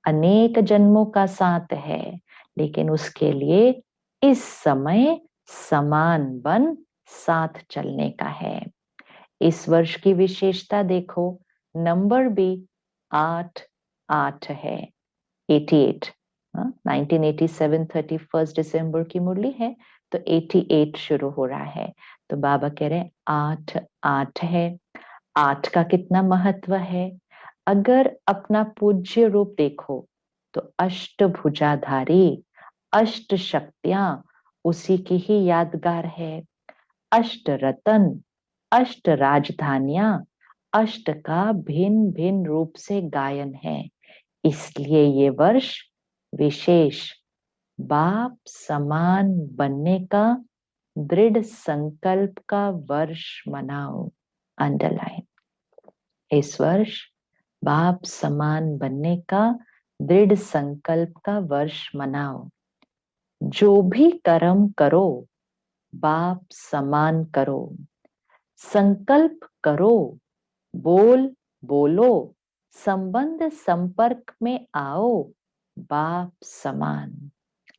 अनेक जन्मों का साथ है, लेकिन उसके लिए इस समय समान बन साथ चलने का है। इस वर्ष की विशेषता देखो, नंबर भी 8 है, 88। 1987 31 दिसंबर की मुरली है, तो 88 शुरू हो रहा है। तो बाबा कह रहे हैं 8 है। 8 का कितना महत्व है। अगर अपना पूज्य रूप देखो तो अष्टभुजाधारी, अष्ट शक्तियां उसी की ही यादगार है। अष्ट रतन, अष्ट राजधानियां, अष्ट का भिन्न भिन्न रूप से गायन है। इसलिए ये वर्ष विशेष बाप समान बनने का दृढ़ संकल्प का वर्ष मनाओ। अंडरलाइन, इस वर्ष बाप समान बनने का दृढ़ संकल्प का वर्ष मनाओ। जो भी कर्म करो बाप समान करो, संकल्प करो, बोलो, संबंध संपर्क में आओ, बाप समान।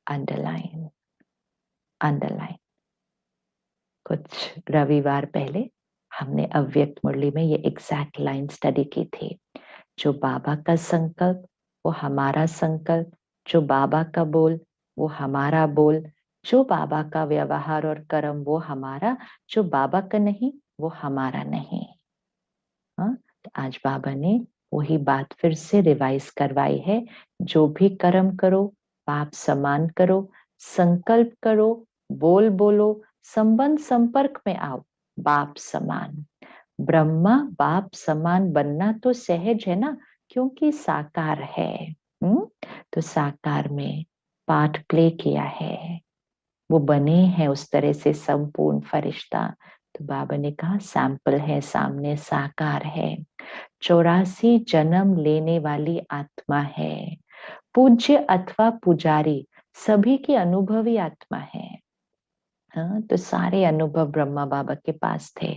Underline, underline. कुछ रविवार पहले हमने अव्यक्त मुरली में ये एग्जैक्ट लाइन स्टडी की थी। जो बाबा का संकल्प वो हमारा संकल्प, जो बाबा का बोल वो हमारा बोल, जो बाबा का व्यवहार और कर्म वो हमारा, जो बाबा का नहीं वो हमारा नहीं। हाँ, तो आज बाबा ने वही बात फिर से रिवाइज करवाई है। जो भी कर्म करो बाप समान करो, संकल्प करो, बोलो, संबंध संपर्क में आओ, बाप समान। ब्रह्मा बाप समान बनना तो सहज है ना, क्योंकि साकार है। तो साकार में पार्ट प्ले किया है, वो बने हैं उस तरह से संपूर्ण फरिश्ता। तो बाबा ने कहा सैंपल है सामने, साकार है, 84 जन्म लेने वाली आत्मा है। पूज्य अथवा पुजारी सभी की अनुभवी आत्मा है। हाँ, तो सारे अनुभव ब्रह्मा बाबा के पास थे।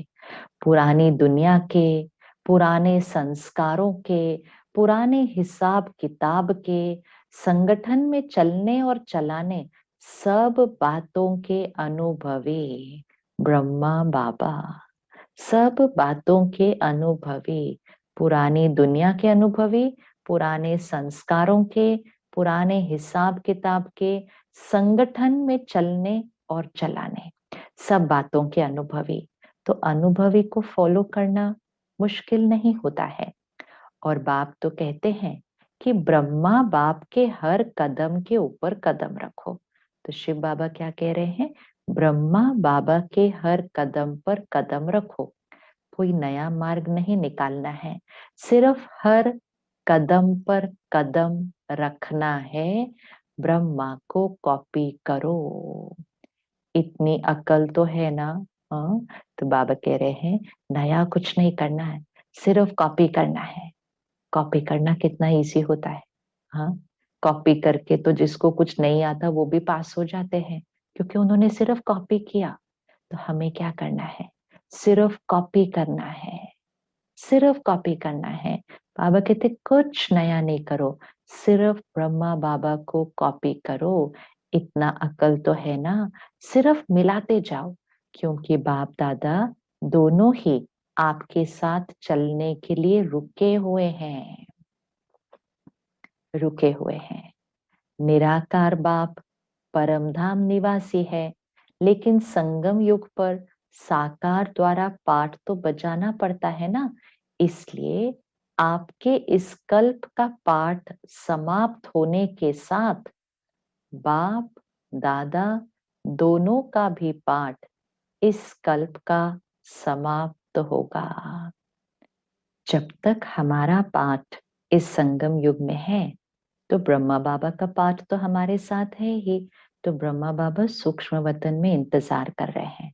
पुरानी दुनिया के, पुराने संस्कारों के, पुराने हिसाब किताब के, संगठन में चलने और चलाने सब बातों के अनुभवी ब्रह्मा बाबा, सब बातों के अनुभवी, पुरानी दुनिया के अनुभवी, पुराने संस्कारों के, पुराने हिसाब किताब के, संगठन में चलने और चलाने, सब बातों के अनुभवी। तो अनुभवी को फॉलो करना मुश्किल नहीं होता है। और बाप तो कहते हैं कि ब्रह्मा बाप के हर कदम के ऊपर कदम रखो। तो शिव बाबा क्या कह रहे हैं, ब्रह्मा बाबा के हर कदम पर कदम रखो। कोई नया मार्ग नहीं निकालना है, सिर्फ हर कदम पर कदम रखना है। ब्रह्मा को कॉपी करो। इतनी अकल तो है ना। हाँ, तो बाबा कह रहे हैं नया कुछ नहीं करना है, सिर्फ कॉपी करना है। कॉपी करना कितना इजी होता है। हाँ, कॉपी करके तो जिसको कुछ नहीं आता वो भी पास हो जाते हैं, क्योंकि उन्होंने सिर्फ कॉपी किया। तो हमें क्या करना है, सिर्फ कॉपी करना है, सिर्फ कॉपी करना है। बाबा कहते कुछ नया नहीं करो, सिर्फ ब्रह्मा बाबा को कॉपी करो। इतना अकल तो है ना, सिर्फ मिलाते जाओ, क्योंकि बाप दादा दोनों ही आपके साथ चलने के लिए रुके हुए हैं, रुके हुए हैं। निराकार बाप परमधाम निवासी है, लेकिन संगम युग पर साकार द्वारा पाठ तो बजाना पड़ता है ना। इसलिए आपके इस कल्प का पाठ समाप्त होने के साथ बाप दादा दोनों का भी पाठ इस कल्प का समाप्त होगा। जब तक हमारा पाठ इस संगम युग में है तो ब्रह्मा बाबा का पाठ तो हमारे साथ है ही। तो ब्रह्मा बाबा सूक्ष्म वतन में इंतजार कर रहे हैं।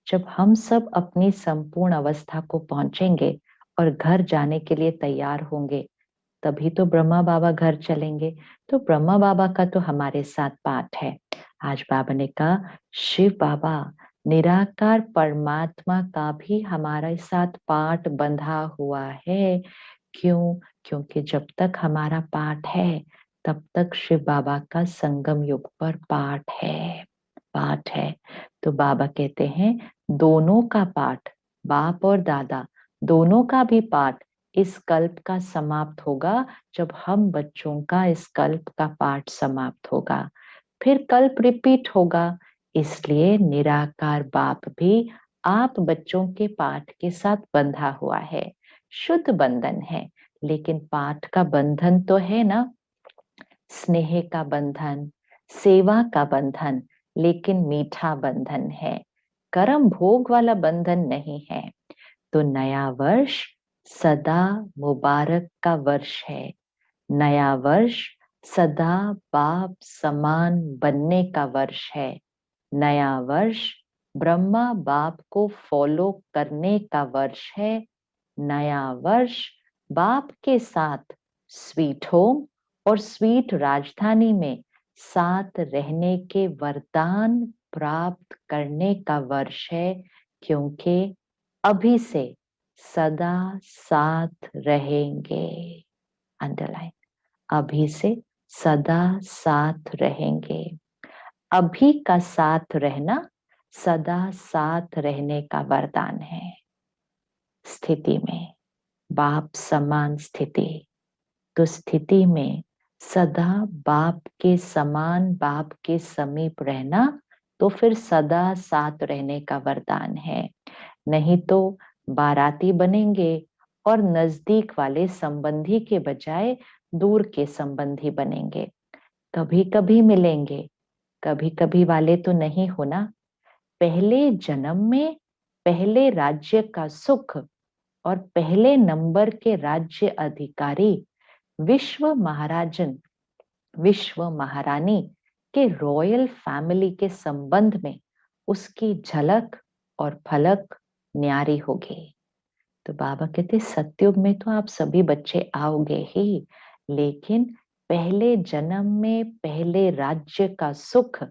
जब हम सब अपनी संपूर्ण अवस्था को पहुंचेंगे और घर जाने के लिए तैयार होंगे, तभी तो ब्रह्मा बाबा घर चलेंगे। तो ब्रह्मा बाबा का तो हमारे साथ पाठ है। आज बाबा ने कहा शिव बाबा निराकार परमात्मा का भी हमारे साथ पाठ बंधा हुआ है। क्यों? क्योंकि जब तक हमारा पाठ है तब तक शिव बाबा का संगम युग पर पाठ है, पाठ है। तो बाबा कहते हैं दोनों का पाठ, बाप और दादा दोनों का भी पाठ इस कल्प का समाप्त होगा जब हम बच्चों का इस कल्प का पाठ समाप्त होगा। फिर कल्प रिपीट होगा। इसलिए निराकार बाप भी आप बच्चों के पाठ के साथ बंधा हुआ है। शुद्ध बंधन है, लेकिन पाठ का बंधन तो है ना, स्नेह का बंधन, सेवा का बंधन, लेकिन मीठा बंधन है, कर्म भोग वाला बंधन नहीं है। तो नया वर्ष सदा मुबारक का वर्ष है। नया वर्ष सदा बाप समान बनने का वर्ष है। नया वर्ष ब्रह्मा बाप को फॉलो करने का वर्ष है। नया वर्ष बाप के साथ स्वीट होम और स्वीट राजधानी में साथ रहने के वरदान प्राप्त करने का वर्ष है। क्योंकि अभी से सदा साथ रहेंगे। अंडरलाइन, अभी से सदा साथ रहेंगे। अभी का साथ रहना सदा साथ रहने का वरदान है। स्थिति में बाप समान स्थिति, तो स्थिति में सदा बाप के समान, बाप के समीप रहना तो फिर सदा साथ रहने का वरदान है। नहीं तो बाराती बनेंगे और नजदीक वाले संबंधी के बजाय दूर के संबंधी बनेंगे। कभी कभी मिलेंगे, कभी कभी वाले तो नहीं होना। पहले जन्म में पहले राज्य का सुख और पहले नंबर के राज्य अधिकारी विश्व महाराजन, विश्व महारानी के रॉयल फैमिली के संबंध में उसकी झलक और फलक न्यारी होगी। तो बाबा कहते सतयुग में तो आप सभी बच्चे आओगे ही, लेकिन पहले जन्म में पहले राज्य का सुख,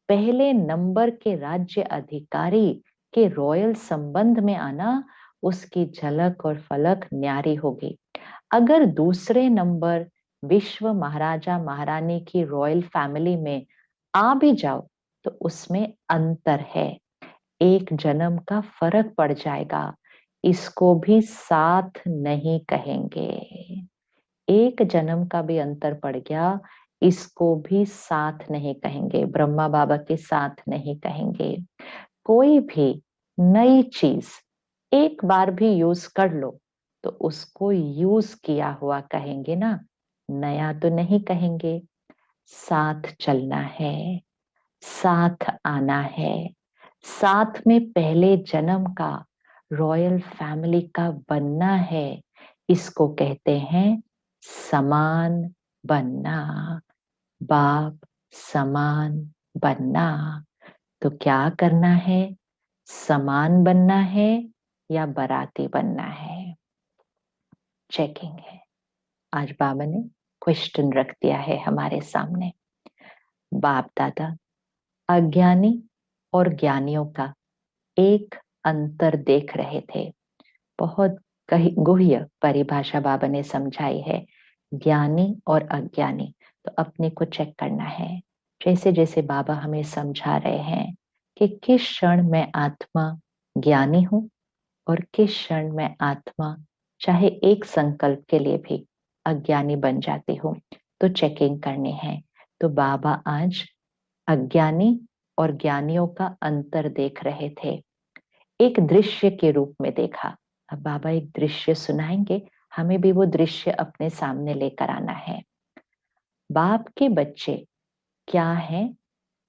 पहले नंबर के राज्य अधिकारी के रॉयल संबंध में आना, उसकी झलक और फलक न्यारी होगी। अगर दूसरे नंबर विश्व महाराजा महारानी की रॉयल फैमिली में आ भी जाओ तो उसमें अंतर है, एक जन्म का फर्क पड़ जाएगा। इसको भी साथ नहीं कहेंगे। एक जन्म का भी अंतर पड़ गया, इसको भी साथ नहीं कहेंगे, ब्रह्मा बाबा के साथ नहीं कहेंगे। कोई भी नई चीज एक बार भी यूज कर लो तो उसको यूज किया हुआ कहेंगे ना, नया तो नहीं कहेंगे। साथ चलना है, साथ आना है, साथ में पहले जन्म का रॉयल फैमिली का बनना है। इसको कहते हैं समान बनना, बाप समान बनना। तो क्या करना है? समान बनना है या बाराती बनना है? चेकिंग है। आज बाबा ने क्वेश्चन रख दिया है हमारे सामने। बाप दादा अज्ञानी और ज्ञानियों का एक अंतर देख रहे थे। बहुत गुह्य परिभाषा बाबा ने समझाई है, ज्ञानी और अज्ञानी। तो अपने को चेक करना है, जैसे जैसे बाबा हमें समझा रहे हैं कि किस क्षण में आत्मा ज्ञानी हूं और किस क्षण में आत्मा चाहे एक संकल्प के लिए भी अज्ञानी बन जाती हूँ। तो चेकिंग करनी है। तो बाबा आज अज्ञानी और ज्ञानियों का अंतर देख रहे थे, एक दृश्य के रूप में देखा। अब बाबा एक दृश्य सुनाएंगे, हमें भी वो दृश्य अपने सामने लेकर आना है। बाप के बच्चे क्या हैं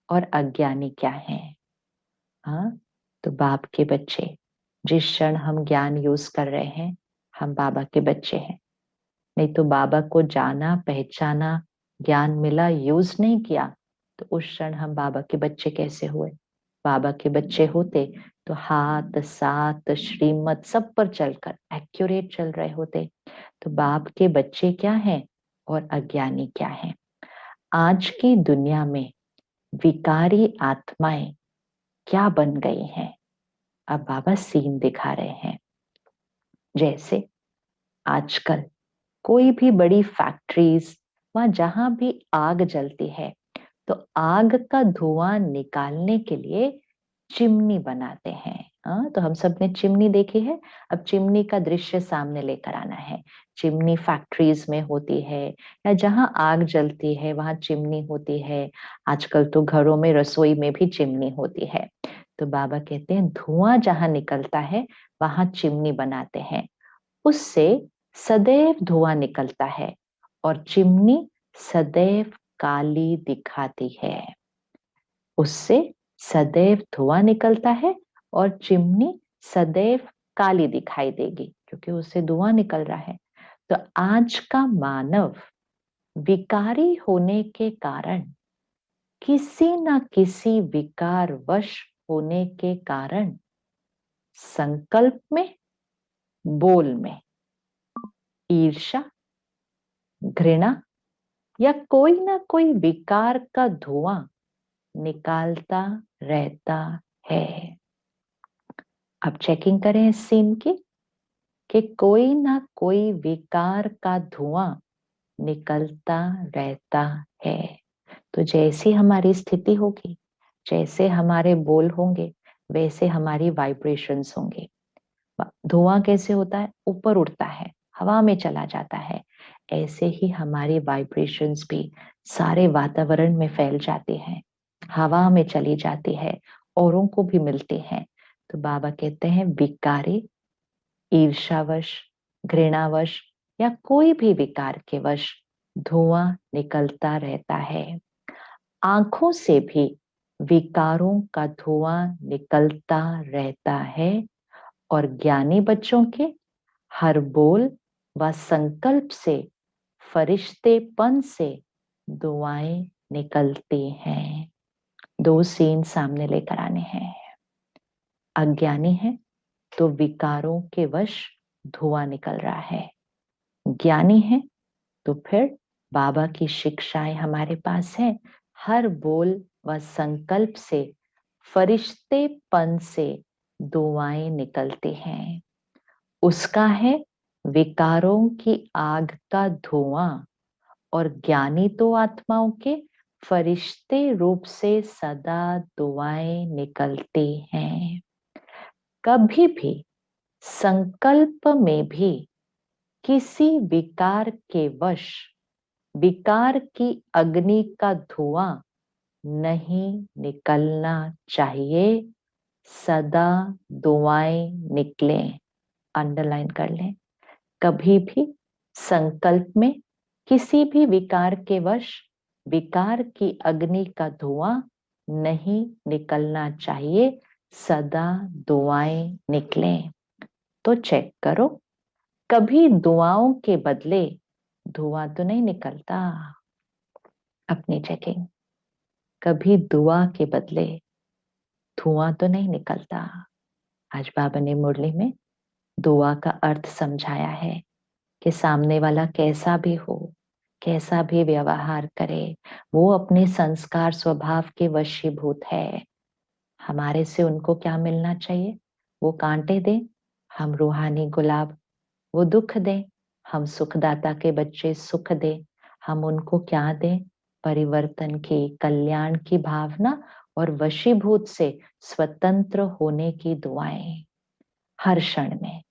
और अज्ञानी क्या हैं? हाँ, तो बाप के बच्चे, जिस क्षण हम ज्ञान यूज कर रहे हैं, हम बाबा के बच्चे हैं। नहीं तो बाबा को जाना, पहचाना, ज्ञान मिला, यूज नहीं किया, तो उस क्षण हम बाबा के बच्चे कैसे हुए? बाबा के बच्चे होते तो हाथ साथ श्रीमत सब पर चलकर एक्यूरेट चल रहे होते। तो बाप के बच्चे क्या हैं और अज्ञानी क्या हैं? आज की दुनिया में विकारी आत्माएं क्या बन गई हैं? अब बाबा सीन दिखा रहे हैं। जैसे आजकल कोई भी बड़ी फैक्ट्रीज, वहां जहां भी आग जलती है, तो आग का धुआं निकालने के लिए चिमनी बनाते हैं। तो हम सब ने चिमनी देखी है। अब चिमनी का दृश्य सामने लेकर आना है। चिमनी फैक्ट्रीज में होती है, या जहां आग जलती है वहां चिमनी होती है। आजकल तो घरों में, रसोई में भी चिमनी होती है। तो बाबा कहते हैं धुआं जहां निकलता है वहां चिमनी बनाते हैं। उससे सदैव धुआं निकलता है और चिमनी सदैव काली दिखाती है। उससे सदैव धुआं निकलता है और चिमनी सदैव काली दिखाई देगी, क्योंकि उससे धुआं निकल रहा है। तो आज का मानव विकारी होने के कारण, किसी न किसी विकार वश होने के कारण, संकल्प में, बोल में ईर्ष्या, घृणा या कोई ना कोई विकार का धुआं निकालता रहता है। अब चेकिंग करें इस सीन की, कि कोई ना कोई विकार का धुआं निकलता रहता है। तो जैसी हमारी स्थिति होगी, जैसे हमारे बोल होंगे, वैसे हमारी वाइब्रेशंस होंगे। धुआं कैसे होता है? ऊपर उड़ता है, हवा में चला जाता है। ऐसे ही हमारी वाइब्रेशंस भी सारे वातावरण में फैल जाती हैं, हवा में चली जाती है, औरों को भी मिलती हैं। तो बाबा कहते हैं विकारी, ईर्ष्यावश, घृणावश या कोई भी विकार के वश धुआं निकलता रहता है। आंखों से भी विकारों का धुआं निकलता रहता है, और ज्ञानी बच्चों के हर बोल व संकल्प से, फरिश्तेपन से दुआएं निकलती हैं। दो सीन सामने लेकर आने हैं। अज्ञानी है तो विकारों के वश धुआं निकल रहा है। ज्ञानी है तो फिर बाबा की शिक्षाएं हमारे पास है। हर बोल व संकल्प से, फरिश्तेपन से दुआएं निकलती हैं। उसका है विकारों की आग का धुआं, और ज्ञानी तो आत्माओं के फरिश्ते रूप से सदा दुआएं निकलती हैं। कभी भी संकल्प में भी किसी विकार के वश विकार की अग्नि का धुआं नहीं निकलना चाहिए। सदा दुआएं निकले। अंडरलाइन कर लें। कभी भी संकल्प में किसी भी विकार के वश विकार की अग्नि का धुआं नहीं निकलना चाहिए। सदा दुआएं निकलें। तो चेक करो, कभी दुआओं के बदले धुआं तो नहीं निकलता। अपनी चेकिंग, कभी दुआ के बदले धुआं तो नहीं निकलता। आज बाबा ने मुरली में दुआ का अर्थ समझाया है, कि सामने वाला कैसा भी हो, कैसा भी व्यवहार करे, वो अपने संस्कार स्वभाव के वशीभूत है। हमारे से उनको क्या मिलना चाहिए? वो कांटे दे, हम रूहानी गुलाब। वो दुख दे, हम सुखदाता के बच्चे सुख दे। हम उनको क्या दें? परिवर्तन की, कल्याण की भावना और वशीभूत से स्वतंत्र होने की दुआएं। हर क्षण में,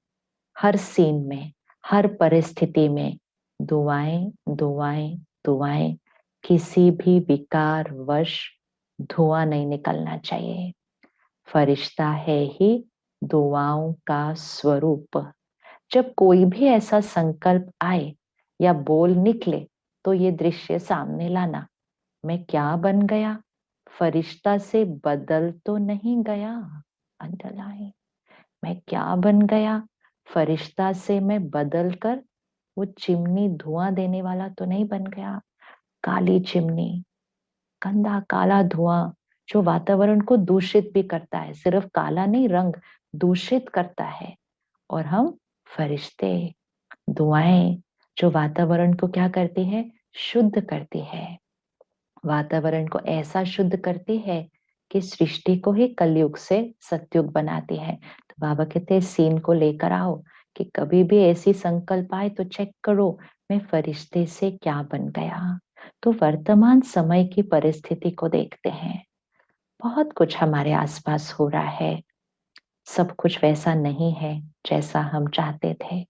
हर सीन में, हर परिस्थिति में दुआएं, दुआएं, दुआएं। किसी भी विकार वश धुआं नहीं निकलना चाहिए। फरिश्ता है ही दुआओं का स्वरूप। जब कोई भी ऐसा संकल्प आए या बोल निकले तो ये दृश्य सामने लाना, मैं क्या बन गया, फरिश्ता से बदल तो नहीं गया। अंडरलाइन, मैं क्या बन गया, फरिश्ता से मैं बदल कर वो चिमनी धुआं देने वाला तो नहीं बन गया। काली चिमनी, गंदा काला धुआं जो वातावरण को दूषित भी करता है, सिर्फ काला नहीं, रंग दूषित करता है। और हम फरिश्ते, दुआएं जो वातावरण को क्या करती है, शुद्ध करती है, वातावरण को ऐसा शुद्ध करती है कि सृष्टि को ही कलयुग से सतयुग बनाती है। तो बाबा कहते हैं सीन को लेकर आओ कि कभी भी ऐसी संकल्प आए तो चेक करो मैं फरिश्ते से क्या बन गया। तो वर्तमान समय की परिस्थिति को देखते हैं, बहुत कुछ हमारे आसपास हो रहा है, सब कुछ वैसा नहीं है जैसा हम चाहते थे।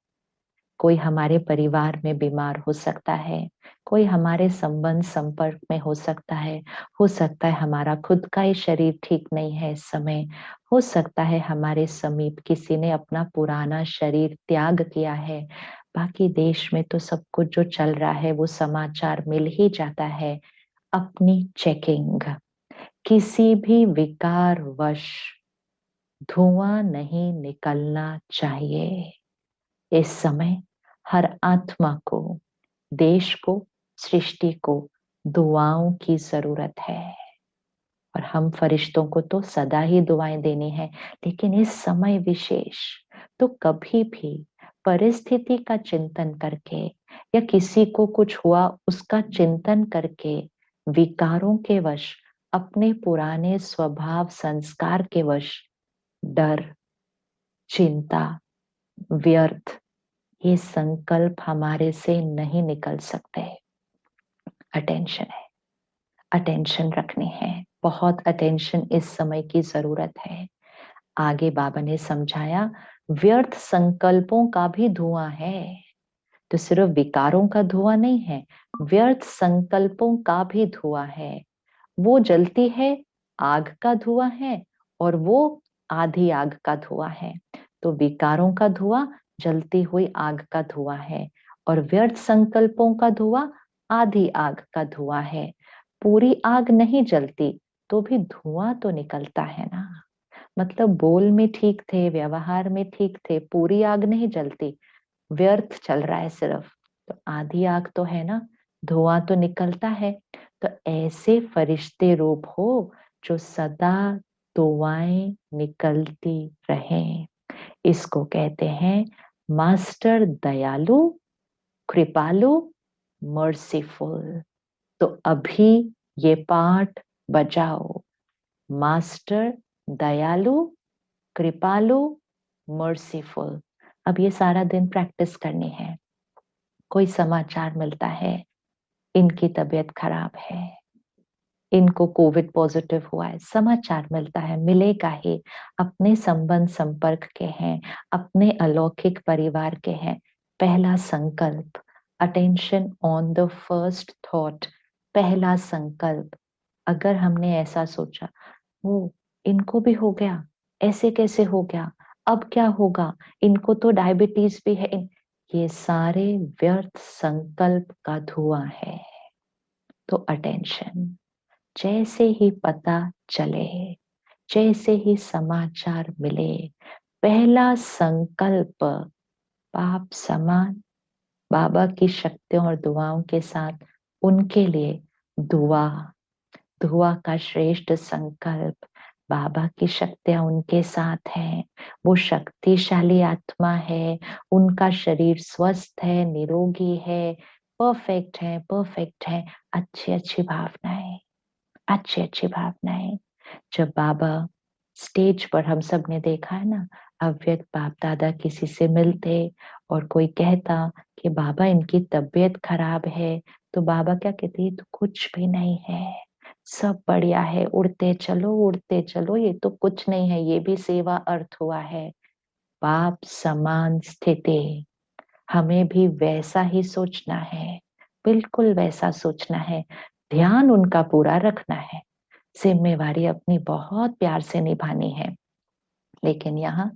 कोई हमारे परिवार में बीमार हो सकता है, कोई हमारे संबंध संपर्क में हो सकता है हमारा खुद का ही शरीर ठीक नहीं है इस समय, हो सकता है हमारे समीप किसी ने अपना पुराना शरीर त्याग किया है। बाकी देश में तो सब कुछ जो चल रहा है वो समाचार मिल ही जाता है। अपनी चेकिंग, किसी भी विकार वश धुआं नहीं निकलना चाहिए। इस समय हर आत्मा को, देश को, सृष्टि को दुआओं की जरूरत है। और हम फरिश्तों को तो सदा ही दुआएं देनी है, लेकिन इस समय विशेष तो कभी भी परिस्थिति का चिंतन करके या किसी को कुछ हुआ उसका चिंतन करके विकारों के वश, अपने पुराने स्वभाव संस्कार के वश डर, चिंता, व्यर्थ ये संकल्प हमारे से नहीं निकल सकते। अटेंशन है, अटेंशन रखनी है, बहुत अटेंशन इस समय की जरूरत है। आगे बाबा ने समझाया व्यर्थ संकल्पों का भी धुआं है, तो सिर्फ विकारों का धुआं नहीं है, व्यर्थ संकल्पों का भी धुआं है। वो जलती है, आग का धुआं है, और वो आधी आग का धुआं है। तो विकारों का धुआं जलती हुई आग का धुआं है, और व्यर्थ संकल्पों का धुआं आधी आग का धुआं है। पूरी आग नहीं जलती तो भी धुआं तो निकलता है ना। मतलब बोल में ठीक थे, व्यवहार में ठीक थे, पूरी आग नहीं जलती, व्यर्थ चल रहा है सिर्फ, तो आधी आग तो है ना, धुआं तो निकलता है। तो ऐसे फरिश्ते रूप हो जो सदा दुआएं निकलती रहें। इसको कहते हैं मास्टर दयालु, कृपालु, मर्सीफुल। तो अभी ये पाठ बजाओ, मास्टर दयालु, कृपालु, मर्सीफुल। अब ये सारा दिन प्रैक्टिस करनी है। कोई समाचार मिलता है इनकी तबीयत खराब है, इनको कोविड पॉजिटिव हुआ है, समाचार मिलता है, मिलेगा ही, अपने संबंध संपर्क के हैं, अपने अलौकिक परिवार के हैं। पहला संकल्प, attention on the first thought, पहला संकल्प। अगर हमने ऐसा सोचा वो इनको भी हो गया, ऐसे कैसे हो गया, अब क्या होगा, इनको तो डायबिटीज भी है, ये सारे व्यर्थ संकल्प का धुआं है। तो अटेंशन, जैसे ही पता चले, जैसे ही समाचार मिले, पहला संकल्प बाप समान, बाबा की शक्तियों और दुआओं के साथ उनके लिए दुआ, दुआ का श्रेष्ठ संकल्प। बाबा की शक्तियां उनके साथ हैं, वो शक्तिशाली आत्मा है, उनका शरीर स्वस्थ है, निरोगी है, परफेक्ट है, परफेक्ट है। अच्छी अच्छी भावनाएं, अच्छी अच्छी भावनाएं। जब बाबा स्टेज पर, हम सब ने देखा है ना, अव्यक्त बाप दादा किसी से मिलते और कोई कहता कि बाबा इनकी तबीयत खराब है, तो बाबा क्या कहते हैं, तो कुछ भी नहीं है, सब बढ़िया है, उड़ते चलो उड़ते चलो, ये तो कुछ नहीं है, ये भी सेवा अर्थ हुआ है। बाप समान स्थिति, हमें भी वैसा ही सोचना है, बिल्कुल वैसा सोचना है, ध्यान उनका पूरा रखना है, जिम्मेवारी अपनी बहुत प्यार से निभानी है। लेकिन यहाँ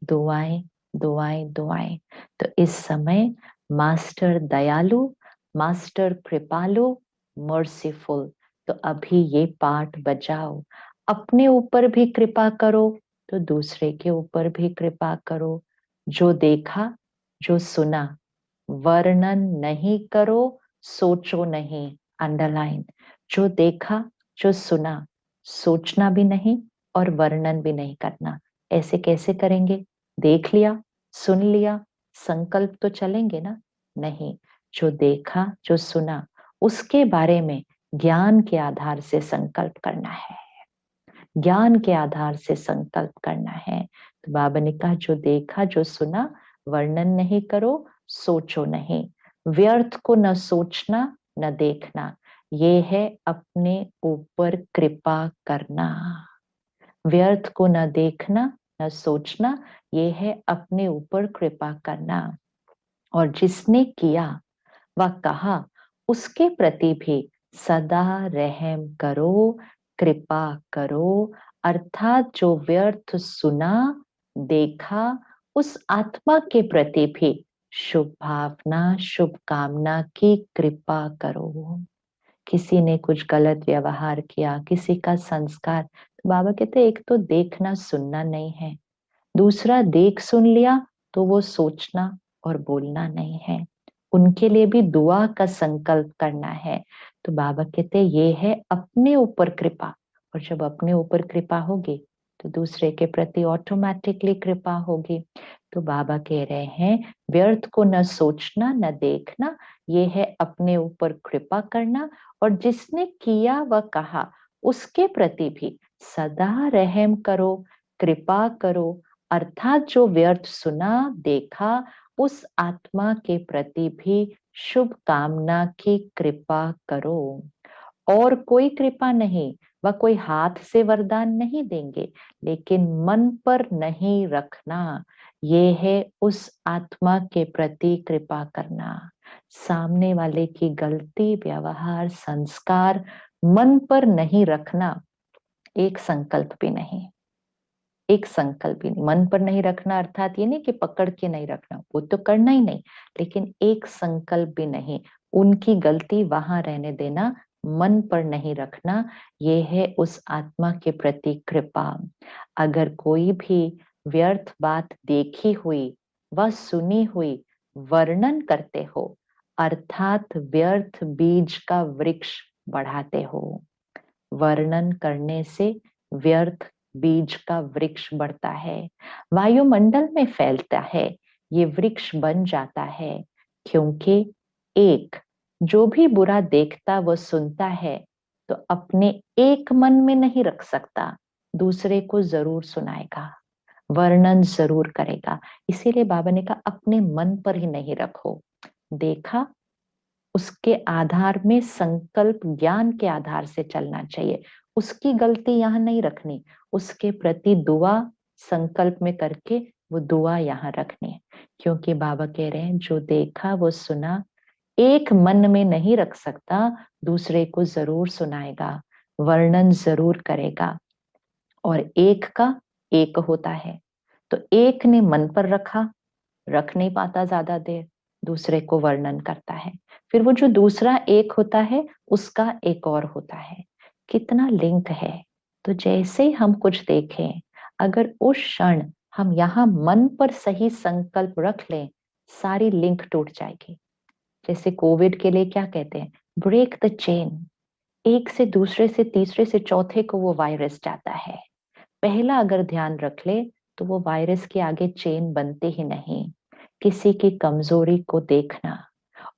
दुआएं दुआएं दुआएं। तो इस समय मास्टर दयालु, मास्टर कृपालु, मर्सीफुल, तो अभी ये पाठ बजाओ। अपने ऊपर भी कृपा करो तो दूसरे के ऊपर भी कृपा करो। जो देखा, जो सुना, वर्णन नहीं करो, सोचो नहीं। अंडरलाइन। जो देखा, जो सुना, सोचना भी नहीं और वर्णन भी नहीं करना। ऐसे कैसे करेंगे? देख लिया, सुन लिया, संकल्प तो चलेंगे ना? नहीं। जो देखा, जो सुना, उसके बारे में ज्ञान के आधार से संकल्प करना है। ज्ञान के आधार से संकल्प करना है। तो बाबा ने कहा, जो देखा, जो सुना, वर्णन नहीं करो, सोचो नहीं। व्यर्थ को न सोचना, न देखना, ये है अपने ऊपर कृपा करना। व्यर्थ को न देखना, न सोचना, ये है अपने ऊपर कृपा करना। और जिसने किया व कहा, उसके प्रति भी सदा रहम करो, कृपा करो। अर्थात जो व्यर्थ सुना, देखा, उस आत्मा के प्रति भी शुभ भावना, शुभ कामना की कृपा करो। किसी ने कुछ गलत व्यवहार किया, किसी का संस्कार, तो बाबा कहते एक तो देखना सुनना नहीं है, दूसरा देख सुन लिया तो वो सोचना और बोलना नहीं है। उनके लिए भी दुआ का संकल्प करना है। तो बाबा कहते ये है अपने ऊपर कृपा। और जब अपने ऊपर कृपा होगी तो दूसरे के प्रति ऑटोमेटिकली कृपा होगी। तो बाबा कह रहे हैं व्यर्थ को न सोचना, न देखना, ये है अपने ऊपर कृपा करना। और जिसने किया व कहा, उसके प्रति भी सदा रहम करो, कृपा करो। अर्थात जो व्यर्थ सुना, देखा, उस आत्मा के प्रति भी शुभ कामना की कृपा करो। और कोई कृपा नहीं, वह कोई हाथ से वरदान नहीं देंगे, लेकिन मन पर नहीं रखना, ये है उस आत्मा के प्रति कृपा करना। सामने वाले की गलती, व्यवहार, संस्कार मन पर नहीं रखना, एक संकल्प भी नहीं। एक संकल्प भी नहीं, मन पर नहीं रखना अर्थात ये नहीं कि पकड़ के नहीं रखना, वो तो करना ही नहीं, लेकिन एक संकल्प भी नहीं। उनकी गलती वहां रहने देना, मन पर नहीं रखना, ये है उस आत्मा के प्रति कृपा। अगर कोई भी व्यर्थ बात देखी हुई व सुनी हुई वर्णन करते हो, अर्थात व्यर्थ बीज का वृक्ष बढ़ाते हो। वर्णन करने से व्यर्थ बीज का वृक्ष बढ़ता है, वायुमंडल में फैलता है, ये वृक्ष बन जाता है। क्योंकि एक जो भी बुरा देखता वो सुनता है, तो अपने एक मन में नहीं रख सकता, दूसरे को जरूर सुनाएगा, वर्णन जरूर करेगा। इसीलिए बाबा ने कहा अपने मन पर ही नहीं रखो। देखा, उसके आधार में संकल्प ज्ञान के आधार से चलना चाहिए। उसकी गलती यहाँ नहीं रखनी, उसके प्रति दुआ संकल्प में करके वो दुआ यहाँ रखनी है। क्योंकि बाबा कह रहे हैं जो देखा वो सुना, एक मन में नहीं रख सकता, दूसरे को जरूर सुनाएगा, वर्णन जरूर करेगा। और एक का एक होता है, तो एक ने मन पर रखा, रख नहीं पाता ज्यादा देर, दूसरे को वर्णन करता है। फिर वो जो दूसरा एक होता है उसका एक और होता है। कितना लिंक है। तो जैसे ही हम कुछ देखें, अगर उस क्षण हम यहाँ मन पर सही संकल्प रख लें, सारी लिंक टूट जाएगी। जैसे कोविड के लिए क्या कहते हैं, ब्रेक द चेन। एक से दूसरे से तीसरे से चौथे को वो वायरस जाता है। पहला अगर ध्यान रख ले तो वो वायरस के आगे चेन बनते ही नहीं। किसी की कमजोरी को देखना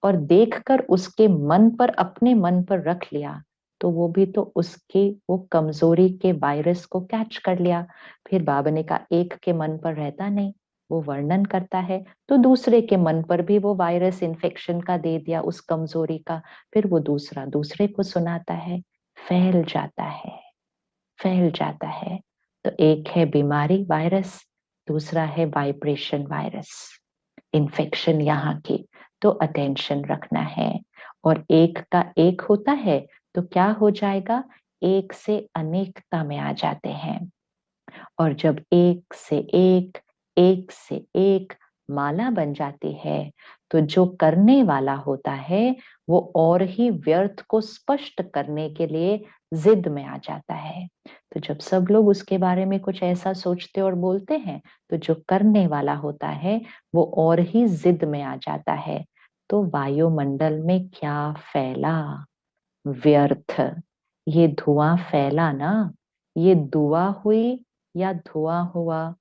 और देखकर उसके मन पर, अपने मन पर रख लिया, तो वो भी तो उसकी वो कमजोरी के वायरस को कैच कर लिया। फिर बाबा ने कहा एक के मन पर रहता नहीं, वो वर्णन करता है, तो दूसरे के मन पर भी वो वायरस इन्फेक्शन का दे दिया, उस कमजोरी का। फिर वो दूसरा दूसरे को सुनाता है, फैल जाता है, फैल जाता है। तो एक है बीमारी वायरस, दूसरा है वाइब्रेशन वायरस, इन्फेक्शन यहाँ की। तो अटेंशन रखना है। और एक का एक होता है तो क्या हो जाएगा, एक से अनेकता में आ जाते हैं। और जब एक से एक, एक से एक माला बन जाती है, तो जो करने वाला होता है वो और ही व्यर्थ को स्पष्ट करने के लिए जिद में आ जाता है। तो जब सब लोग उसके बारे में कुछ ऐसा सोचते और बोलते हैं, तो जो करने वाला होता है वो और ही जिद में आ जाता है। तो वायुमंडल में क्या फैला, व्यर्थ। ये धुआं फैला ना, ये दुआ हुई या धुआं हुआ।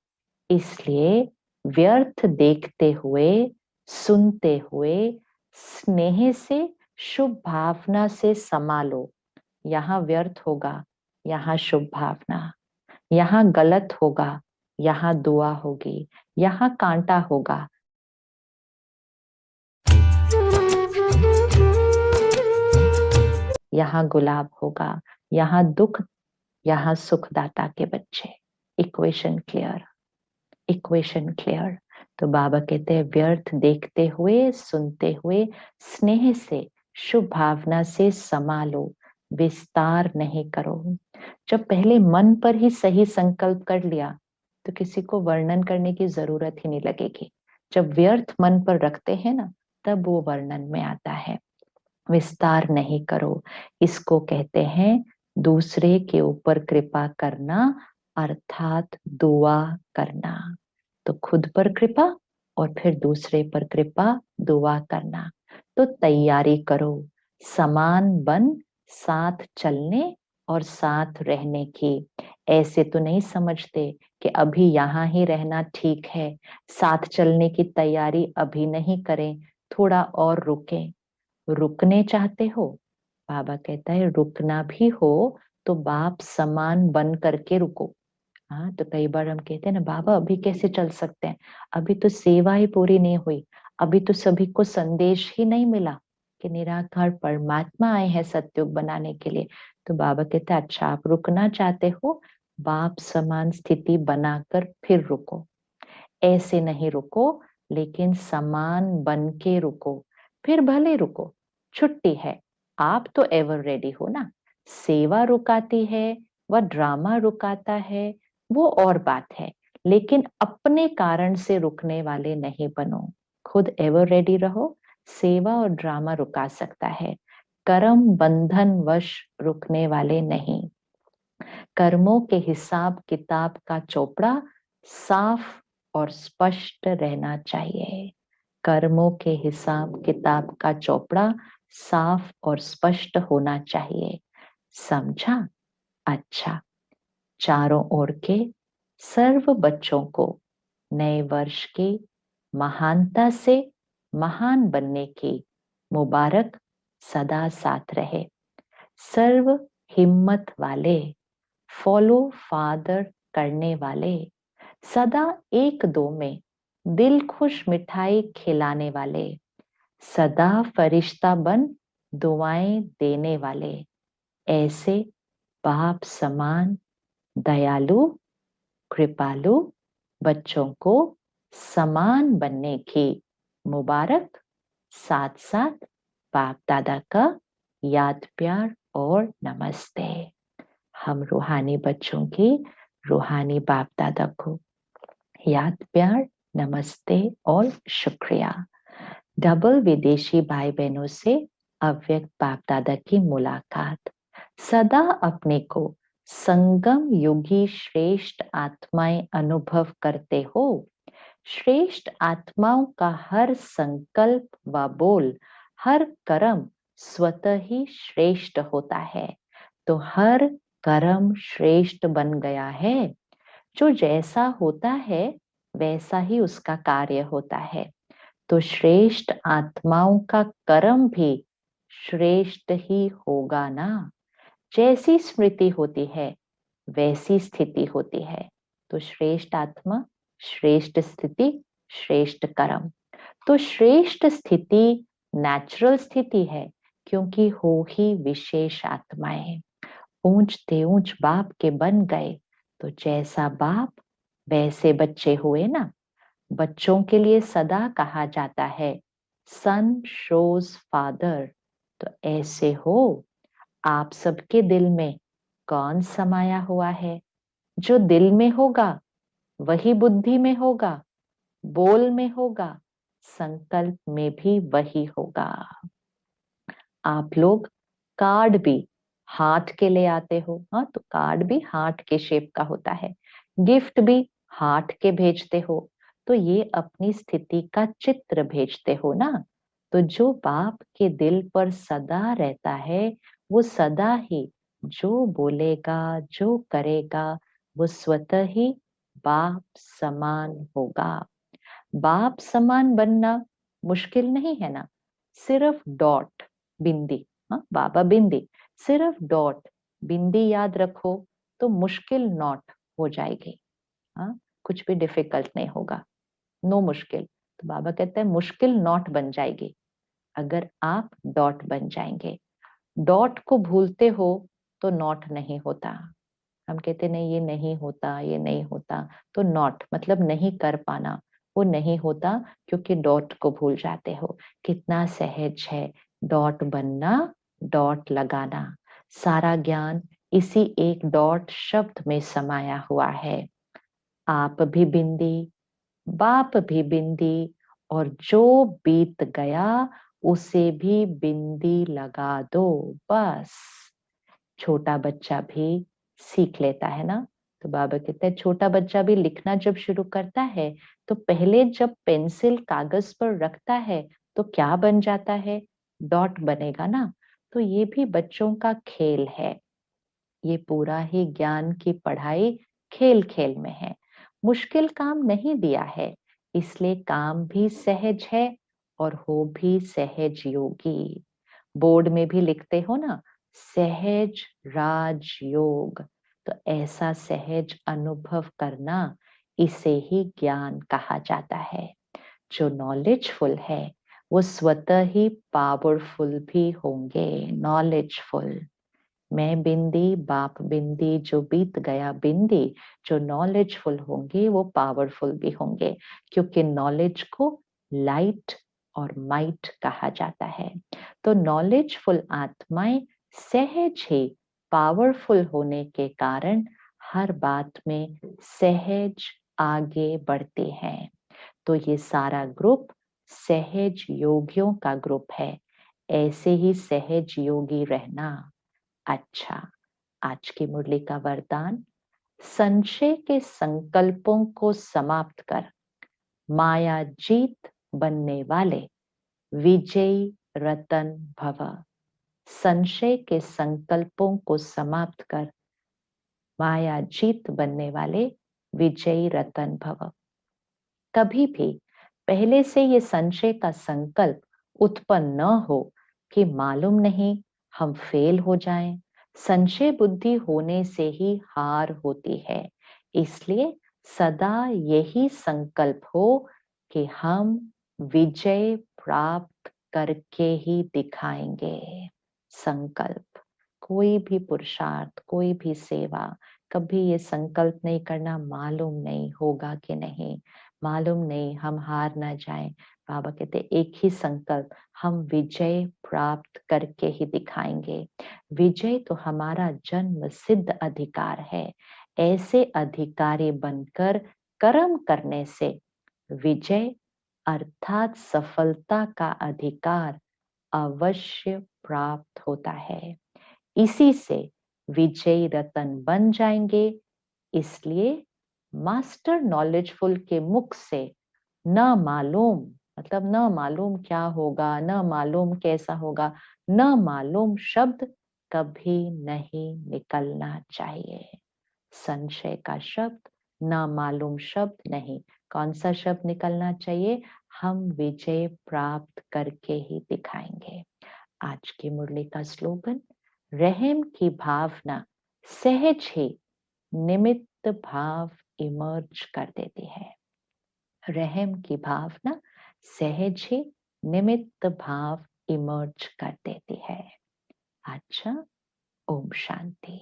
इसलिए व्यर्थ देखते हुए, सुनते हुए स्नेह से, शुभ भावना से संभालो। यहाँ व्यर्थ होगा, यहाँ शुभ भावना। यहाँ गलत होगा, यहाँ दुआ होगी। यहाँ कांटा होगा, यहाँ गुलाब होगा। यहाँ दुख, यहाँ सुखदाता के बच्चे। Equation clear, equation clear. तो बाबा कहते हैं व्यर्थ देखते हुए, सुनते हुए स्नेह से, शुभ भावना से संभालो, विस्तार नहीं करो। जब पहले मन पर ही सही संकल्प कर लिया, तो किसी को वर्णन करने की जरूरत ही नहीं लगेगी। जब व्यर्थ मन पर रखते हैं ना, तब वो वर्णन में आता है। विस्तार नहीं करो, इसको कहते हैं दूसरे के ऊपर कृपा करना, अर्थात दुआ करना। तो खुद पर कृपा और फिर दूसरे पर कृपा, दुआ करना। तो तैयारी करो, समान बन साथ चलने और साथ रहने की। ऐसे तो नहीं समझते कि अभी यहाँ ही रहना ठीक है, साथ चलने की तैयारी अभी नहीं करें, थोड़ा और रुकें। रुकने चाहते हो, बाबा कहता है रुकना भी हो तो बाप समान बन करके रुको। हाँ, तो कई बार हम कहते हैं ना, बाबा अभी कैसे चल सकते हैं, अभी तो सेवा ही पूरी नहीं हुई, अभी तो सभी को संदेश ही नहीं मिला कि निराकार परमात्मा आए हैं सतयुग बनाने के लिए। तो बाबा कहते हैं अच्छा, आप रुकना चाहते हो, बाप समान स्थिति बनाकर फिर रुको। ऐसे नहीं रुको, लेकिन समान बन के रुको। फिर भले रुको, छुट्टी है, आप तो एवर रेडी हो ना। सेवा रुकाती है, वह ड्रामा रुकाता है, वो और बात है। लेकिन अपने कारण से रुकने वाले नहीं बनो, खुद एवर रेडी रहो। सेवा और ड्रामा रुका सकता है, कर्म बंधन वश रुकने वाले नहीं। कर्मों के हिसाब किताब का चोपड़ा साफ और स्पष्ट रहना चाहिए। कर्मों के हिसाब किताब का चोपड़ा साफ और स्पष्ट होना चाहिए। समझा? अच्छा, चारों ओर के सर्व बच्चों को नए वर्ष की महानता से महान बनने की मुबारक सदा साथ रहे। सर्व हिम्मत वाले, फॉलो फादर करने वाले, सदा एक दो में दिल खुश मिठाई खिलाने वाले, सदा फरिश्ता बन दुआएं देने वाले, ऐसे बाप समान दयालु कृपालु बच्चों को समान बनने की मुबारक, साथ साथ बाप दादा का याद प्यार और नमस्ते। हम रूहानी बच्चों की रूहानी बाप दादा को याद प्यार, नमस्ते और शुक्रिया। डबल विदेशी भाई बहनों से अव्यक्त बाप दादा की मुलाकात। सदा अपने को संगम योगी श्रेष्ठ आत्माएं अनुभव करते हो। श्रेष्ठ आत्माओं का हर संकल्प व बोल, हर कर्म स्वतः ही श्रेष्ठ होता है। तो हर कर्म श्रेष्ठ बन गया है। जो जैसा होता है वैसा ही उसका कार्य होता है। तो श्रेष्ठ आत्माओं का कर्म भी श्रेष्ठ ही होगा ना। जैसी स्मृति होती है वैसी स्थिति होती है। तो श्रेष्ठ आत्मा, श्रेष्ठ स्थिति, श्रेष्ठ कर्म। तो श्रेष्ठ स्थिति नेचुरल स्थिति है, क्योंकि हो ही विशेष आत्माएं। ऊंचते ऊंच बाप के बन गए, तो जैसा बाप वैसे बच्चे हुए ना। बच्चों के लिए सदा कहा जाता है सन शोज फादर। तो ऐसे हो, आप सबके दिल में कौन समाया हुआ है? जो दिल में होगा वही बुद्धि में होगा, बोल में होगा, संकल्प में भी वही होगा। आप लोग कार्ड भी हार्ट के ले आते हो, हाँ, तो कार्ड भी हार्ट के शेप का होता है। गिफ्ट भी हार्ट के भेजते हो, तो ये अपनी स्थिति का चित्र भेजते हो ना। तो जो बाप के दिल पर सदा रहता है, वो सदा ही जो बोलेगा, जो करेगा, वो स्वतः ही बाप समान होगा। बाप समान बनना मुश्किल नहीं है ना। सिर्फ डॉट, बिंदी, हाँ, बाबा बिंदी, सिर्फ डॉट बिंदी याद रखो तो मुश्किल नॉट हो जाएगी। हाँ, कुछ भी डिफिकल्ट नहीं होगा, नो मुश्किल। तो बाबा कहते हैं मुश्किल नॉट बन जाएगी अगर आप डॉट बन जाएंगे। डॉट को भूलते हो तो नॉट नहीं होता। हम कहते नहीं ये नहीं होता, ये नहीं होता, तो नॉट मतलब नहीं कर पाना, वो नहीं होता क्योंकि डॉट को भूल जाते हो। कितना सहज है डॉट बनना, डॉट लगाना। सारा ज्ञान इसी एक डॉट शब्द में समाया हुआ है। आप भी बिंदी, बाप भी बिंदी, और जो बीत गया उसे भी बिंदी लगा दो, बस। छोटा बच्चा भी सीख लेता है ना। तो बाबा कहते हैं छोटा बच्चा भी लिखना जब शुरू करता है तो पहले जब पेंसिल कागज पर रखता है तो क्या बन जाता है, डॉट बनेगा ना। तो ये भी बच्चों का खेल है। ये पूरा ही ज्ञान की पढ़ाई खेल खेल में है। मुश्किल काम नहीं दिया है, इसलिए काम भी सहज है और हो भी सहज योगी। बोर्ड में भी लिखते हो ना, सहज राज योग। तो ऐसा सहज अनुभव करना, इसे ही ज्ञान कहा जाता है। जो नॉलेजफुल है वो स्वतः ही पावरफुल भी होंगे। नॉलेजफुल, मैं बिंदी, बाप बिंदी, जो बीत गया बिंदी। जो नॉलेजफुल होंगे वो पावरफुल भी होंगे, क्योंकि नॉलेज को लाइट और माइट कहा जाता है। तो नॉलेजफुल आत्माएं सहज ही पावरफुल होने के कारण हर बात में सहज आगे बढ़ते हैं। तो ये सारा ग्रुप सहज योगियों का ग्रुप है। ऐसे ही सहज योगी रहना। अच्छा, आज की मुरली का वरदान, संशय के संकल्पों को समाप्त कर माया जीत बनने वाले विजयी रतन भव। संशय के संकल्पों को समाप्त कर माया जीत बनने वाले विजयी रतन भव। कभी भी पहले से ये संशय का संकल्प उत्पन्न न हो कि मालूम नहीं हम फेल हो जाएं। संशय बुद्धि होने से ही हार होती है। इसलिए सदा यही संकल्प हो कि हम विजय प्राप्त करके ही दिखाएंगे। संकल्प, कोई भी पुरुषार्थ, कोई भी सेवा, कभी ये संकल्प नहीं करना मालूम नहीं होगा कि नहीं, मालूम नहीं हम हार ना जाएं। बाबा कहते एक ही संकल्प, हम विजय प्राप्त करके ही दिखाएंगे। विजय तो हमारा जन्म सिद्ध अधिकार है। ऐसे अधिकारी बनकर कर्म करने से विजय अर्थात सफलता का अधिकार अवश्य प्राप्त होता है। इसी से विजयी रतन बन जाएंगे। इसलिए मास्टर नॉलेजफुल के मुख से न मालूम, मतलब न मालूम क्या होगा, न मालूम कैसा होगा, न मालूम शब्द कभी नहीं निकलना चाहिए। संशय का शब्द, न मालूम शब्द नहीं। कौन सा शब्द निकलना चाहिए, हम विजय प्राप्त करके ही दिखाएंगे। आज की मुरली का स्लोगन, रहम की भावना सहज ही निमित्त भाव इमर्ज कर देती है। रहम की भावना सहज ही निमित्त भाव इमर्ज कर देती है। अच्छा, ओम शांति।